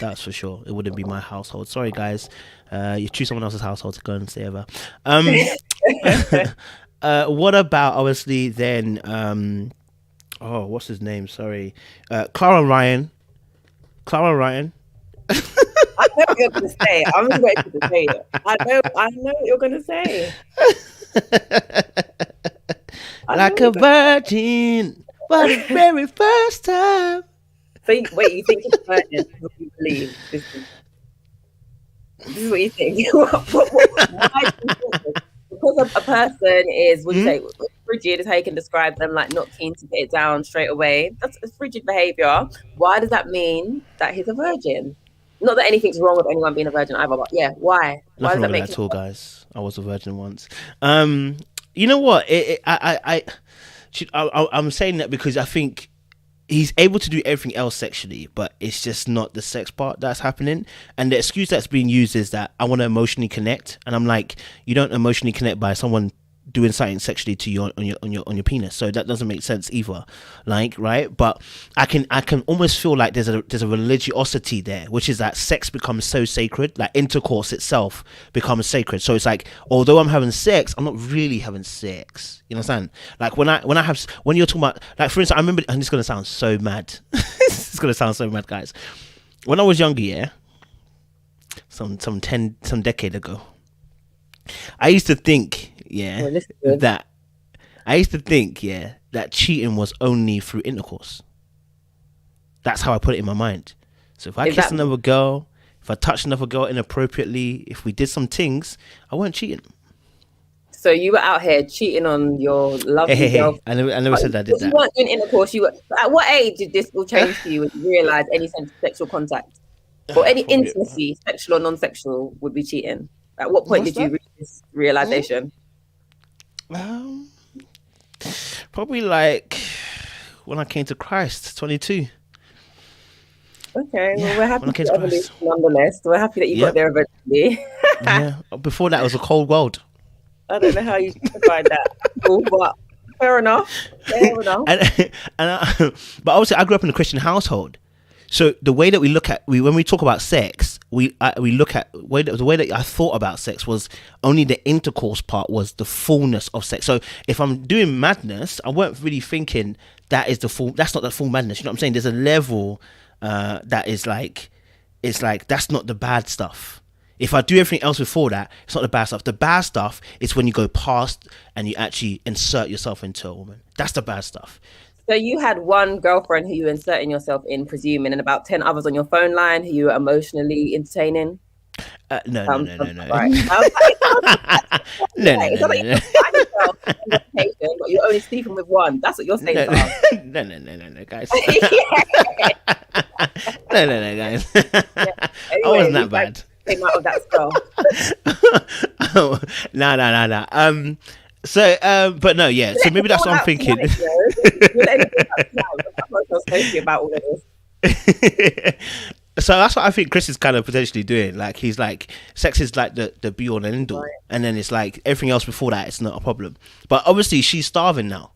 That's for sure. It wouldn't be my household. Sorry, guys. You choose someone else's household to go and stay over. What about obviously then? What's his name? Sorry, Clara Ryan. I know what you're gonna say. I'm waiting to say it. I know what you're gonna say. Like a virgin for the very first time. So wait, you think it's virgin? What do you believe? This is what you think. Why do you think this? Because a person is, would you say, frigid is how you can describe them, like not keen to get it down straight away. That's a frigid behavior. Why does that mean that he's a virgin? Not that anything's wrong with anyone being a virgin either, but yeah, why? Why does that make sense? At all, guys. I was a virgin once. You know what? I'm saying that because I think he's able to do everything else sexually, but it's just not the sex part that's happening. And the excuse that's being used is that I want to emotionally connect, and I'm like, you don't emotionally connect by someone doing something sexually to you on your penis, so that doesn't make sense either, like, right? But I can almost feel like there's a religiosity there, which is that sex becomes so sacred, like intercourse itself becomes sacred. So it's like, although I'm having sex, I'm not really having sex, you know what I'm saying? Like when you're talking about, like, for instance, I remember, and it's gonna sound so mad it's gonna sound so mad, guys. When I was younger, yeah, some decade ago, I used to think, that cheating was only through intercourse. That's how I put it in my mind. So if I kissed another girl, if I touched another girl inappropriately, if we did some things, I weren't cheating. So you were out here cheating on your lovely girl. I never said I did that. You weren't doing intercourse. At what age did this all change for you and you realize any sense of sexual contact or any intimacy, sexual or non-sexual, would be cheating? At what point did you reach this realization? Probably like when I came to Christ, 22. Okay, well, we're happy to evolution nonetheless. We're happy that you got there eventually. Yeah, before that it was a cold world. I don't know how you find that, but fair enough. But obviously, I grew up in a Christian household, so the way that we look at when we talk about sex, we look at the way that I thought about sex was only the intercourse part was the fullness of sex. So if I'm doing madness, I weren't really thinking that's not the full madness. You know what I'm saying? There's a level that is like, it's like that's not the bad stuff. If I do everything else before that, it's not the bad stuff. The bad stuff is when you go past and you actually insert yourself into a woman. That's the bad stuff. So you had one girlfriend who you inserting yourself in, presuming, and about 10 others on your phone line who you were emotionally entertaining? No. Right. No. But you're only sleeping with one. That's what you're saying. No, guys. No, guys. I wasn't that bad. Came out of that stuff. No. So, but no, yeah. So maybe that's what I'm thinking. So that's what I think Chris is kind of potentially doing. Like he's like, sex is like the be all and end all, and then it's like everything else before that, it's not a problem. But obviously, she's starving now.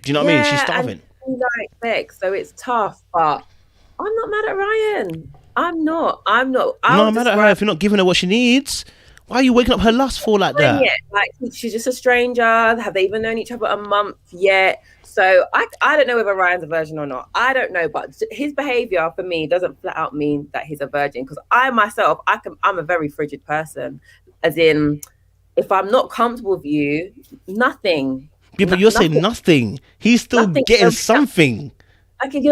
Do you know what I mean? She's starving. And she likes sex, so it's tough. But I'm not mad at Ryan. I'm not. I'm not mad at her if you're not giving her what she needs. Why are you waking up her lust for like that? Like she's just a stranger. Have they even known each other a month yet? So I don't know whether Ryan's a virgin or not. I don't know, but his behavior for me doesn't flat out mean that he's a virgin. Because I'm a very frigid person. As in, if I'm not comfortable with you, nothing. Yeah, but you're saying nothing. He's still getting something.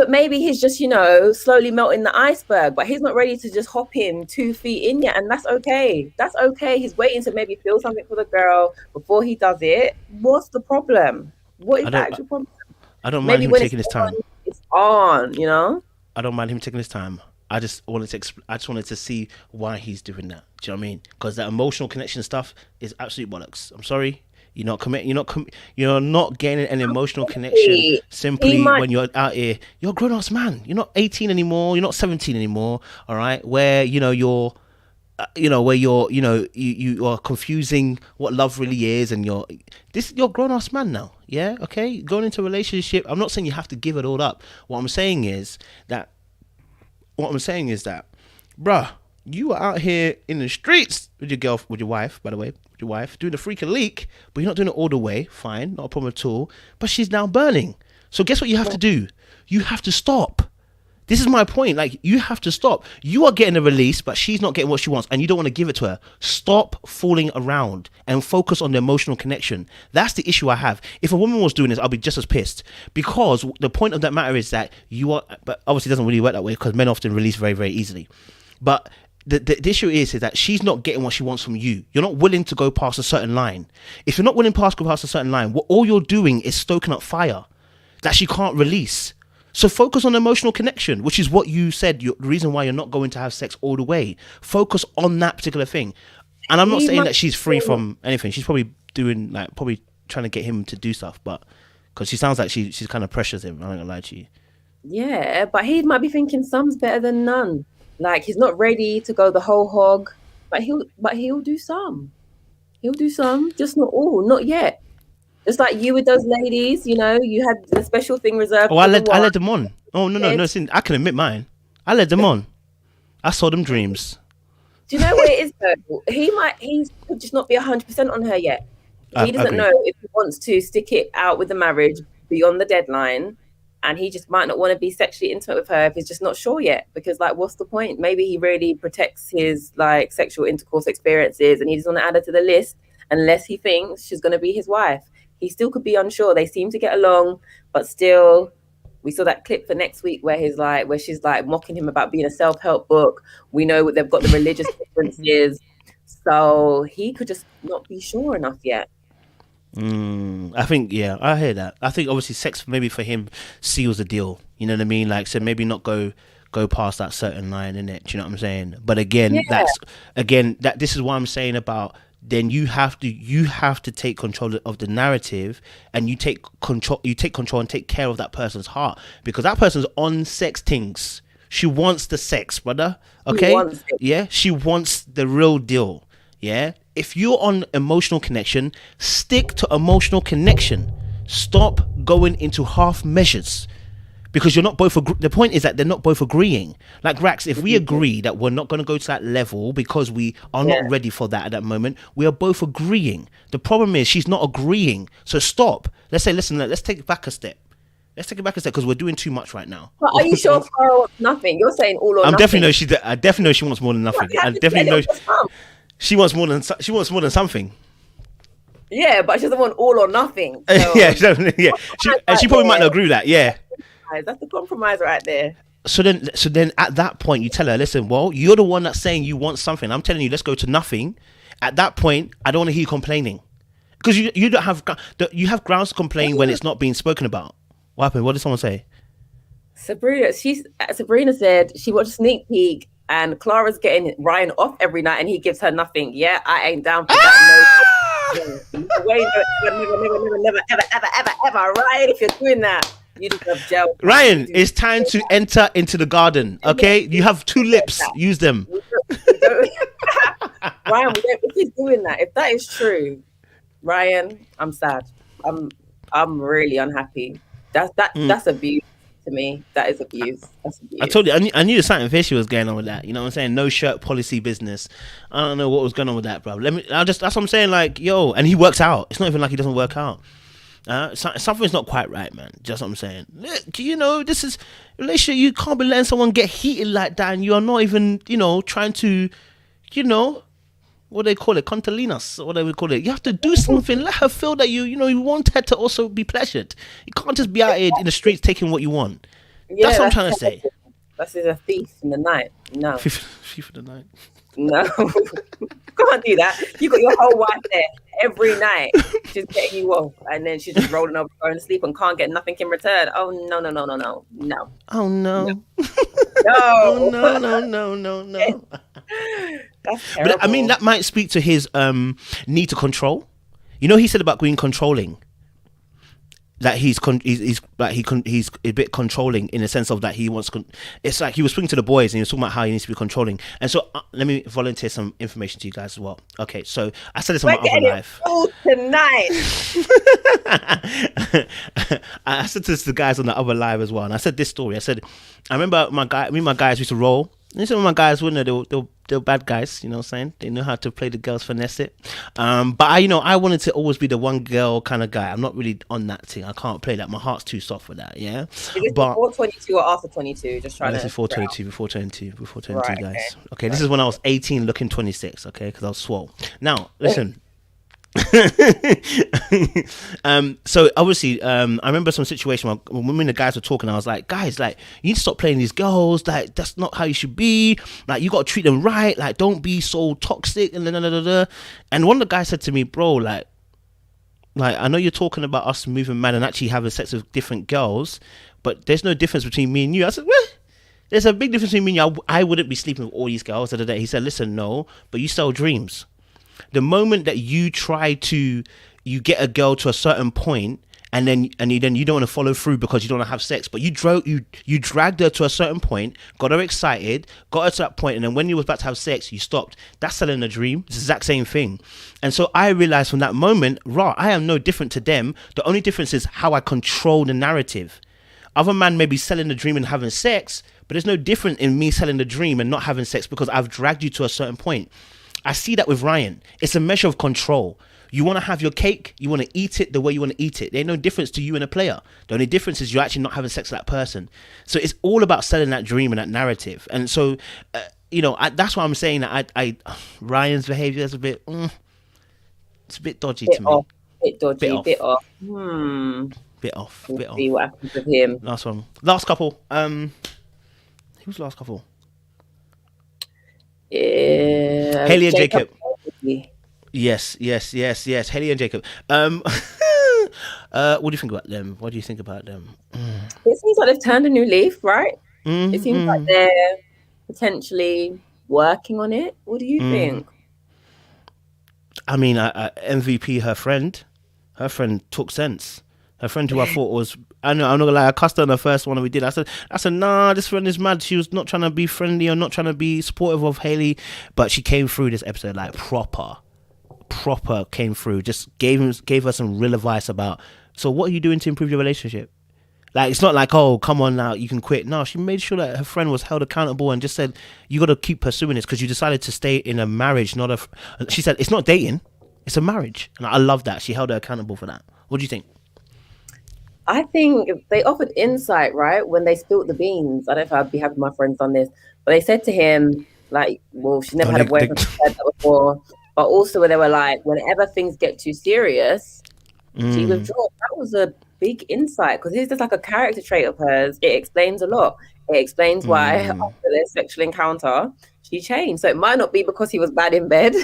Maybe he's just, slowly melting the iceberg, but he's not ready to just hop in 2 feet in yet, and that's okay. That's okay. He's waiting to maybe feel something for the girl before he does it. What's the problem? What is the actual problem? I don't mind him taking his time. It's on, I don't mind him taking his time. I just wanted to see why he's doing that. Do you know what I mean? Because that emotional connection stuff is absolute bollocks. I'm sorry. You're not gaining an emotional connection simply when you're out here. You're a grown-ass man. You're not 18 anymore. You're not 17 anymore. All right, where you are confusing what love really is, and you're a grown-ass man now. Yeah, okay. Going into a relationship, I'm not saying you have to give it all up. What I'm saying is that, bruh, you are out here in the streets with your wife, by the way. Your wife doing the freaking leak, but you're not doing it all the way. Fine, not a problem at all. But she's now burning. So guess what you have to do? You have to stop. This is my point. Like, you have to stop. You are getting a release, but she's not getting what she wants, and you don't want to give it to her. Stop fooling around and focus on the emotional connection. That's the issue I have. If a woman was doing this, I'll be just as pissed, because the point of that matter is that but obviously it doesn't really work that way, because men often release very, very easily. But the issue is that she's not getting what she wants from you. You're not willing to go past a certain line. If you're not willing to go past a certain line, all you're doing is stoking up fire that she can't release. So focus on emotional connection, which is what you said, the reason why you're not going to have sex all the way. Focus on that particular thing. And I'm not saying that she's free from anything. She's probably trying to get him to do stuff, but Because she sounds like she's kind of pressures him. I'm not gonna lie to you. Yeah, but he might be thinking some's better than none. Like he's not ready to go the whole hog, but he'll do some. He'll do some, just not all, not yet. Just like you with those ladies, you know, you had the special thing reserved. Oh, I led them on. Oh no! I can admit mine. I led them on. I saw them dreams. Do you know what it is though? He could just not be 100% on her yet. He doesn't know if he wants to stick it out with the marriage beyond the deadline, and he just might not want to be sexually intimate with her if he's just not sure yet. Because like, what's the point? Maybe he really protects his like sexual intercourse experiences, and he doesn't want to add her to the list unless he thinks she's going to be his wife. He still could be unsure. They seem to get along, but still, we saw that clip for next week where she's like mocking him about being a self-help book. We know they've got the religious differences, so he could just not be sure enough yet. I think, yeah, I hear that. I think obviously sex maybe for him seals the deal. You know what I mean? Like, so maybe not go past that certain line, innit? Do you know what I'm saying? But again, this is what I'm saying about. Then you have to take control of the narrative, and you take control and take care of that person's heart, because that person's on sex things. She wants the sex, brother. Okay, she wants the real deal. Yeah, if you're on emotional connection, stick to emotional connection. Stop going into half measures. Because you're not both the point is that they're not both agreeing. Like Rax, if we agree that we're not going to go to that level because we are not ready for that at that moment, we are both agreeing. The problem is she's not agreeing. So stop. Let's say, listen, let's take it back a step. Let's take it back a step because we're doing too much right now. But are you sure Farrah wants nothing? You're saying all or nothing. I definitely know she wants more than nothing. I definitely know she wants more than something. Yeah, but she doesn't want all or nothing. So. Yeah, she probably might not agree with that. Yeah. That's the compromise right there. So then at that point you tell her, listen, well, you're the one that's saying you want something. I'm telling you, let's go to nothing. At that point, I don't want to hear you complaining, because you don't have grounds to complain when it's not being spoken about. What happened? What did someone say? Sabrina said she watched a sneak peek and Clara's getting Ryan off every night and he gives her nothing. Yeah, I ain't down for that. No. Wait, never, ever, Ryan, if you're doing that. You deserve jail. Ryan, it's time to enter into the garden. Okay, you have 2 lips. Use them. Ryan, if he's doing that, if that is true, Ryan, I'm sad. I'm really unhappy. That's abuse to me. That is abuse. That's abuse. I told you, I knew something fishy was going on with that. You know what I'm saying? No shirt policy business. I don't know what was going on with that, bro. That's what I'm saying. Like, yo, and he works out. It's not even like he doesn't work out. Something's not quite right, man. Just what I'm saying. Look, you know, this is relationship. You can't be letting someone get heated like that, and you are not even, you know, trying to, you know, what do they call it, contalinas, or what they would call it. You have to do something. Let her feel that you want her to also be pleasured. You can't just be out here in the streets taking what you want. Yeah, that's what I'm trying to say. That's a thief in the night. No. Thief in the night. No. Can't do that. You got your whole wife there every night. She's getting you off, and then she's just rolling over, going to sleep, and can't get nothing in return. Oh no. Oh no. No. No. No. That's terrible. But I mean, that might speak to his need to control. You know, he said about being controlling. That he's a bit controlling in the sense of that he wants. It's like he was speaking to the boys and he was talking about how he needs to be controlling. And so let me volunteer some information to you guys as well. Okay, so I said this on my other live. Tonight. I said this to the guys on the other live as well, and I said this story. I said, I remember my guys used to roll. And some of my guys wouldn't know, they're bad guys, you know what I'm saying? They know how to play the girls, finesse it. But I wanted to always be the one girl kind of guy. I'm not really on that thing. I can't play that. My heart's too soft for that, yeah? Is this before 22 or after 22? Just trying to... Before 22, right, guys. Okay, this is when I was 18 looking 26, okay? Because I was swole. Now, listen... So obviously I remember some situation when the guys were talking. I was like, guys, like, you need to stop playing these girls. Like, that's not how you should be. Like, you got to treat them right. Like, don't be so toxic. And one of the guys said to me, bro, like I know you're talking about us moving mad and actually having sex with different girls, but there's no difference between me and you. I said, well, there's a big difference between me and you. I wouldn't be sleeping with all these girls. He said, listen, no, but you sell dreams. The moment that you get a girl to a certain point and you don't want to follow through because you don't want to have sex, but you dragged her to a certain point, got her excited, got her to that point, and then when you was about to have sex, you stopped. That's selling a dream. It's the exact same thing. And so I realized from that moment, I am no different to them. The only difference is how I control the narrative. Other man may be selling the dream and having sex, but there's no different in me selling the dream and not having sex because I've dragged you to a certain point. I see that with Ryan. It's a measure of control. You want to have your cake, you want to eat it the way you want to eat it. There's no difference to you and a player. The only difference is you're actually not having sex with that person. So it's all about selling that dream and that narrative. And so, that's why I'm saying that Ryan's behavior is a bit, it's a bit dodgy to me. Bit dodgy, bit off. Bit off. We'll see what happens with him. Last one. Last couple. Who's the last couple? Hailey and Jacob. Yes. Hailey and Jacob. What do you think about them? It seems like they've turned a new leaf, right? It seems like they're potentially working on it. What do you think? I mean, MVP her friend took sense. Her friend who I thought was, I'm not gonna lie, I cussed her on the first one we did. I said, nah, this friend is mad. She was not trying to be friendly or not trying to be supportive of Hailey, but she came through this episode like proper came through. Just gave her some real advice about, so what are you doing to improve your relationship? Like, it's not like, oh, come on now, you can quit. No, she made sure that her friend was held accountable and just said, you got to keep pursuing this because you decided to stay in a marriage, she said, it's not dating, it's a marriage. And I love that. She held her accountable for that. What do you think? I think they offered insight, right? When they spilled the beans. I don't know if I'd be happy my friends on this, but they said to him, like, well, she never had a boyfriend before, but also where they were like, whenever things get too serious, she withdraws. That was a big insight because it's just like a character trait of hers. It explains a lot. It explains why after their sexual encounter, she changed. So it might not be because he was bad in bed.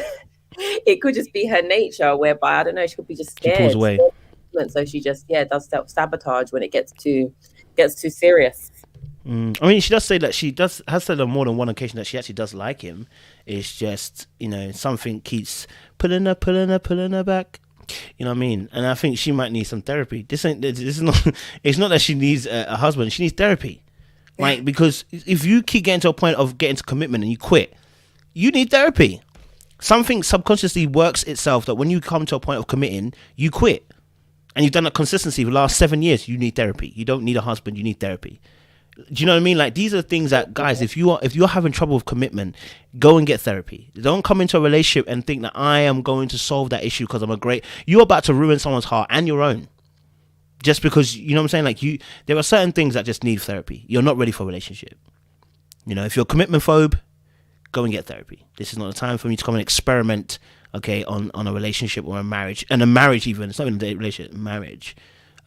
It could just be her nature, whereby, I don't know, she could be just scared. She pulls away. So she just does self-sabotage when it gets too serious. I mean, she does say that has said on more than one occasion that she actually does like him. It's just, something keeps pulling her back. You know what I mean? And I think she might need some therapy. This is not. It's not that she needs a husband. She needs therapy, right? Because if you keep getting to a point of getting to commitment and you quit, you need therapy. Something subconsciously works itself that when you come to a point of committing, you quit. And you've done that consistency for the last 7 years, you need therapy. You don't need a husband, you need therapy. Do you know what I mean? Like, these are things that, guys, if you're having trouble with commitment, go and get therapy. Don't come into a relationship and think that I am going to solve that issue because you're about to ruin someone's heart and your own. Just because, you know what I'm saying? Like, there are certain things that just need therapy. You're not ready for a relationship. If you're a commitment phobe, go and get therapy. This is not the time for me to come and experiment, okay, on a relationship or a marriage. And a marriage even. It's not even a relationship, marriage.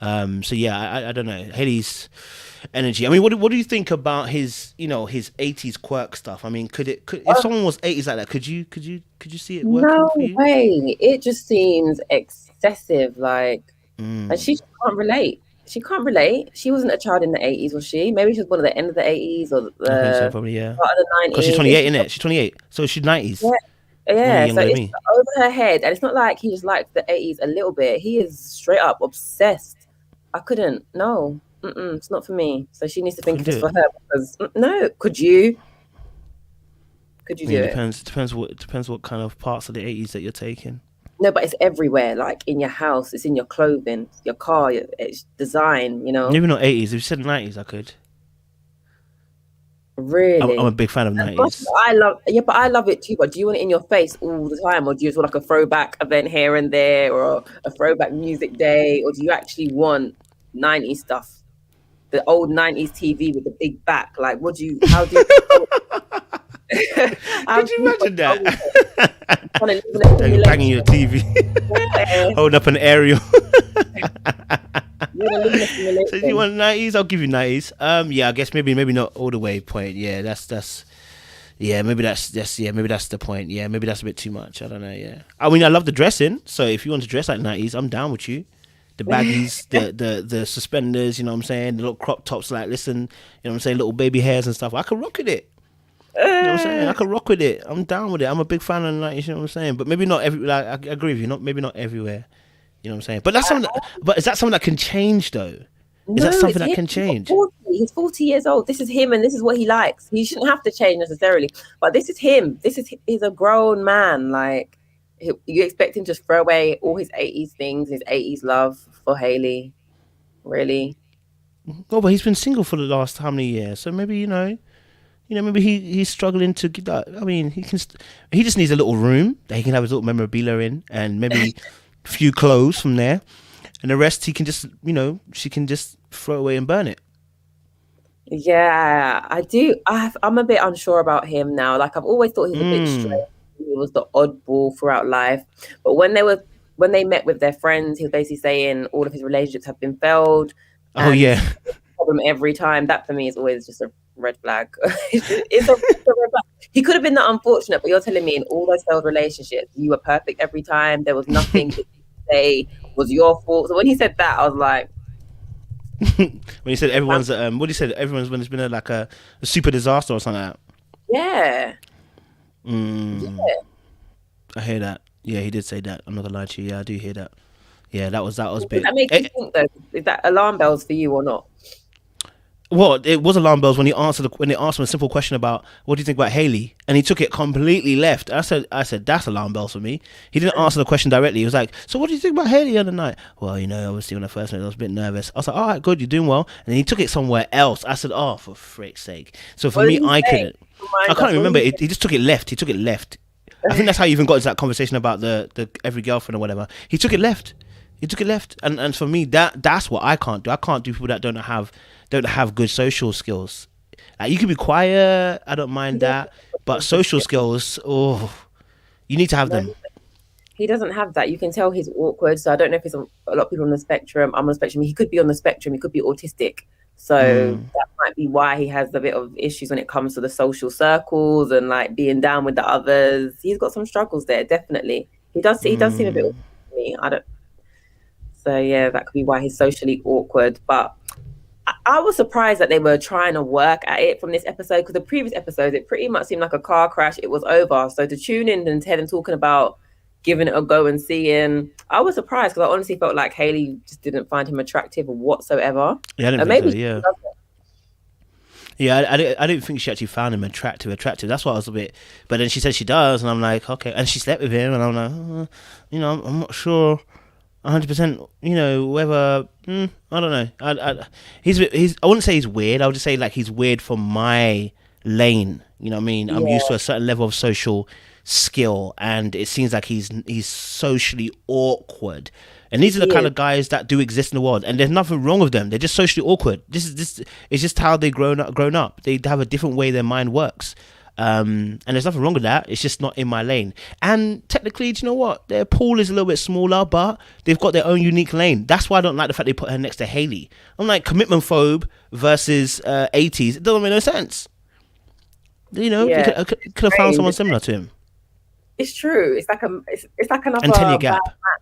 So yeah, I don't know. Hailey's energy. I mean, what do you think about his 80s quirk stuff? I mean, if someone was 80s like that, could you see it working for you? No way. It just seems excessive, like, and she can't relate. She can't relate. She wasn't a child in the 80s, was she? Maybe she was born at the end of the 80s or the I think so, probably, yeah. Part of the 90s. Because she's 28, innit? She's 28, so she's 90s. Yeah, so it's over her head, and it's not like he just liked the 80s a little bit. He is straight up obsessed. I couldn't. No, it's not for me. So she needs to think it's for her. Because no, could you? Could you do it? Depends what kind of parts of the 80s that you're taking. No, but it's everywhere. Like in your house, it's in your clothing, your car, it's design. Maybe not 80s. If you said 90s, I could. Really? I'm a big fan of 90s. But I love it too. But do you want it in your face all the time, or do you just want like a throwback event here and there, or a throwback music day, or do you actually want 90s stuff, the old 90s TV with the big back? Like, how do you? Could you imagine that? Banging your TV, holding up an aerial. So you want 90s? I'll give you 90s. Yeah, I guess maybe not all the way point. Yeah, that's yeah, maybe that's the point. Yeah, maybe that's a bit too much. I don't know. Yeah, I mean, I love the dressing. So if you want to dress like 90s, I'm down with you. The baggies, the suspenders, you know what I'm saying? The little crop tops, like, listen, you know what I'm saying? Little baby hairs and stuff. I can rock with it. You know what I'm saying? I can rock with it. I'm down with it. I'm a big fan of the 90s, you know what I'm saying? But maybe not I agree with you. Maybe not everywhere. You know what I'm saying? But that's something. But is that something that can change though? Is that something that can change? He's 40 years old. This is him, and this is what he likes. He shouldn't have to change necessarily. But this is him. He's a grown man. Like, you expect him to throw away all his 80s things, his 80s love for Hailey? Really? Oh, but he's been single for the last how many years? So maybe maybe he's struggling to get that. I mean, he just needs a little room that he can have his little memorabilia in, and maybe a few clothes from there, and the rest he can just, she can just throw away and burn it. Yeah, I do. I'm a bit unsure about him now. Like, I've always thought he was a bit strange. He was the oddball throughout life. But when they met with their friends, he was basically saying all of his relationships have been failed. Oh yeah. Problem every time. That for me is always just a red flag. it's a red flag. He could have been that unfortunate, but you're telling me in all those failed relationships, you were perfect every time. There was nothing that you say was your fault. So when he said that, I was like, when he said everyone's what he said, everyone's when it's been a super disaster or something like that. Yeah. Yeah. I hear that. Yeah, he did say that. I'm not gonna lie to you. Yeah, I do hear that. Yeah, that was big. Does that make you think though? Is that alarm bells for you or not? Well, it was alarm bells when they asked him a simple question about what do you think about Hailey, and he took it completely left. I said that's alarm bells for me. He didn't answer the question directly. He was like, "So what do you think about Hailey the other night?" Well, obviously when I first met, I was a bit nervous. I was like, "All right, good, you're doing well." And then he took it somewhere else. I said, "Oh, for frick's sake!" So for me, I couldn't. I can't remember. He just took it left. He took it left. I think that's how you even got into that conversation about the every girlfriend or whatever. He took it left. And for me, that's what I can't do. I can't do people that don't have good social skills. Like, you can be quiet, I don't mind that, but social skills, you need to have them. He doesn't have that. You can tell he's awkward. So I don't know if it's a lot of people on the spectrum. I'm on the spectrum. He could be on the spectrum. He could be autistic. So that might be why he has a bit of issues when it comes to the social circles and like being down with the others. He's got some struggles there, definitely. He does seem a bit awkward to me. So yeah, that could be why he's socially awkward. But I was surprised that they were trying to work at it from this episode, because the previous episode, it pretty much seemed like a car crash. It was over. So to tune in and hear them talking about giving it a go and seeing, I was surprised, because I honestly felt like Hailey just didn't find him attractive whatsoever. Yeah, I didn't think so, yeah. Yeah, I didn't think she actually found him attractive. That's why I was a bit. But then she said she does, and I'm like, okay. And she slept with him, and I'm like, I'm not sure 100%. Whether I don't know. I wouldn't say he's weird. I would just say like he's weird for my lane. You know what I mean? I'm used to a certain level of social skill, and it seems like he's socially awkward. And these are the kind of guys that do exist in the world, and there's nothing wrong with them. They're just socially awkward. This is just how they've grown up. They have a different way their mind works. And there's nothing wrong with that. It's just not in my lane. And technically, do you know what? Their pool is a little bit smaller, but they've got their own unique lane. That's why I don't like the fact they put her next to Hailey. I'm like, commitment phobe versus 80s. It doesn't make no sense. They could have found someone similar to him. It's true. It's like another 10-year gap. Bad match.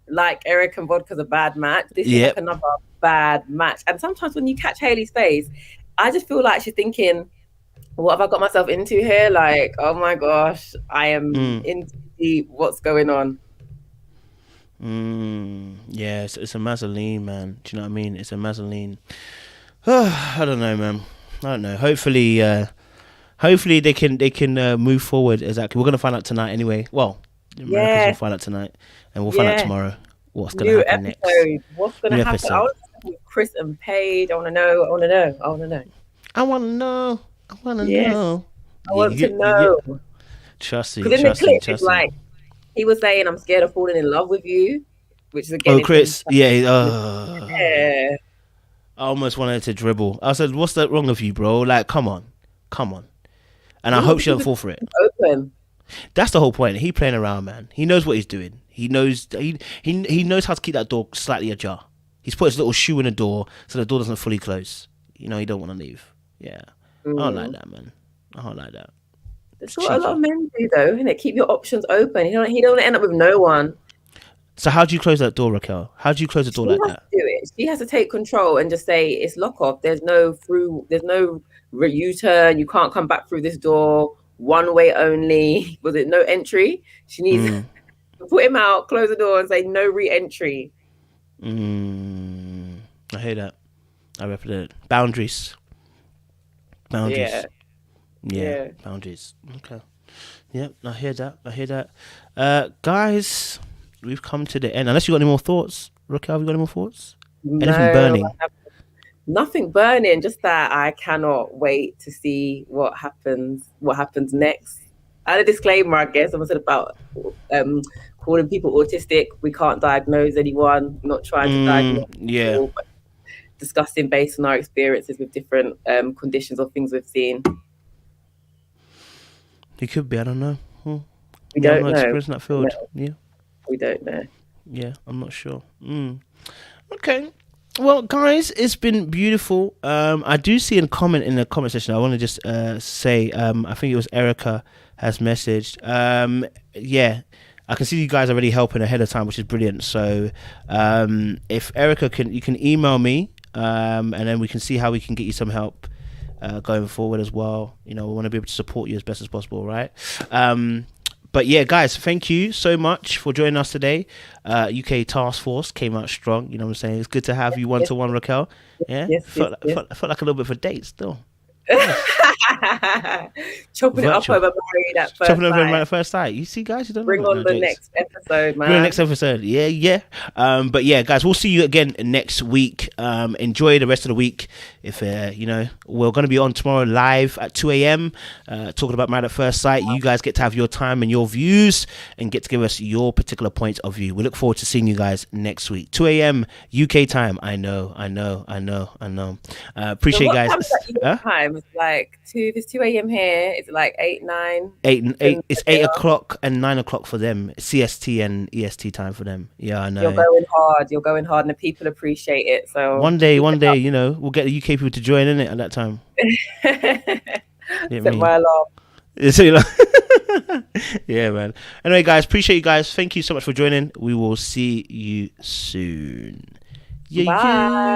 Like Eric and Vodka's a bad match. This is like another bad match. And sometimes when you catch Hailey's face, I just feel like she's thinking, what have I got myself into here? Like, oh my gosh, I am into deep. What's going on? Yeah, it's a Mazzoline, man. Do you know what I mean? It's a Mazzoline. I don't know, man. I don't know. Hopefully they can move forward. Exactly. We're gonna find out tonight anyway. Well, Americans will find out tonight, and we'll find out tomorrow what's gonna happen next. What's gonna happen? Episode. I want to know with Chris and Paige. I want to know. I want to know. I want to know. I want to know. I want to know. I want to know. Trust me. Because in the clip, it's like he was saying, "I'm scared of falling in love with you," which is again. Oh, Chris. Yeah. I almost wanted to dribble. I said, "What's that wrong with you, bro? Like, come on." And I hope she doesn't fall for it. Open. That's the whole point. He playing around, man. He knows what he's doing. He knows he knows how to keep that door slightly ajar. He's put his little shoe in the door so the door doesn't fully close. He don't want to leave. Yeah. I don't like that, man. I don't like that. That's what a lot of men do, though, isn't it? Keep your options open. He don't want to end up with no one. So how do you close that door, Raquel? How do you close the door like that? Do it. She has to take control and just say it's lock off. There's no U-turn. You can't come back through this door. One way only. Was it no entry? She needs Put him out, close the door, and say no re-entry. I hear that. I represent boundaries. Yeah. Boundaries. Okay. Yep, I hear that. Guys, we've come to the end. Unless you got any more thoughts, Raquel, have you got any more thoughts? No, anything burning? Nothing burning. Just that I cannot wait to see what happens next. And a disclaimer, I guess, I said about calling people autistic. We can't diagnose anyone. We're not trying to diagnose people, but discussing based on our experiences with different conditions or things we've seen. It could be. I don't know. We don't know. Experience in that field. No. Yeah. We don't know. Yeah, I'm not sure. Okay. Well, guys, it's been beautiful. I do see a comment in the comment section. I want to just say, I think it was Erica has messaged. Yeah, I can see you guys already helping ahead of time, which is brilliant. So, if Erica you can email me, and then we can see how we can get you some help going forward as well. You know, we want to be able to support you as best as possible, right? But yeah, guys, thank you so much for joining us today. UK Taskforce came out strong. You know what I'm saying? It's good to have you one-to-one, Raquel. Yeah, felt like a little bit of a date still. Chopping it up over Married at First Chopping over Married at First Sight. You see, guys, you don't bring know on the next episode, man. Bring on the next episode. Yeah. But yeah, guys, we'll see you again next week. Enjoy the rest of the week. If we're going to be on tomorrow live at 2 a.m. Talking about Married at First Sight. You guys get to have your time and your views and get to give us your particular point of view. We look forward to seeing you guys next week. 2 a.m. UK time. I know. Appreciate you guys. Time? It's like if it's 2 a.m. here, it's like 8, 9. 8. It's 8 o'clock and 9 o'clock for them. CST and EST time for them. Yeah, I know. You're going hard, and the people appreciate it. So one day, we'll get the UK people to join in it at that time. Set my alarm. Yeah, man. Anyway, guys, appreciate you guys. Thank you so much for joining. We will see you soon. Bye.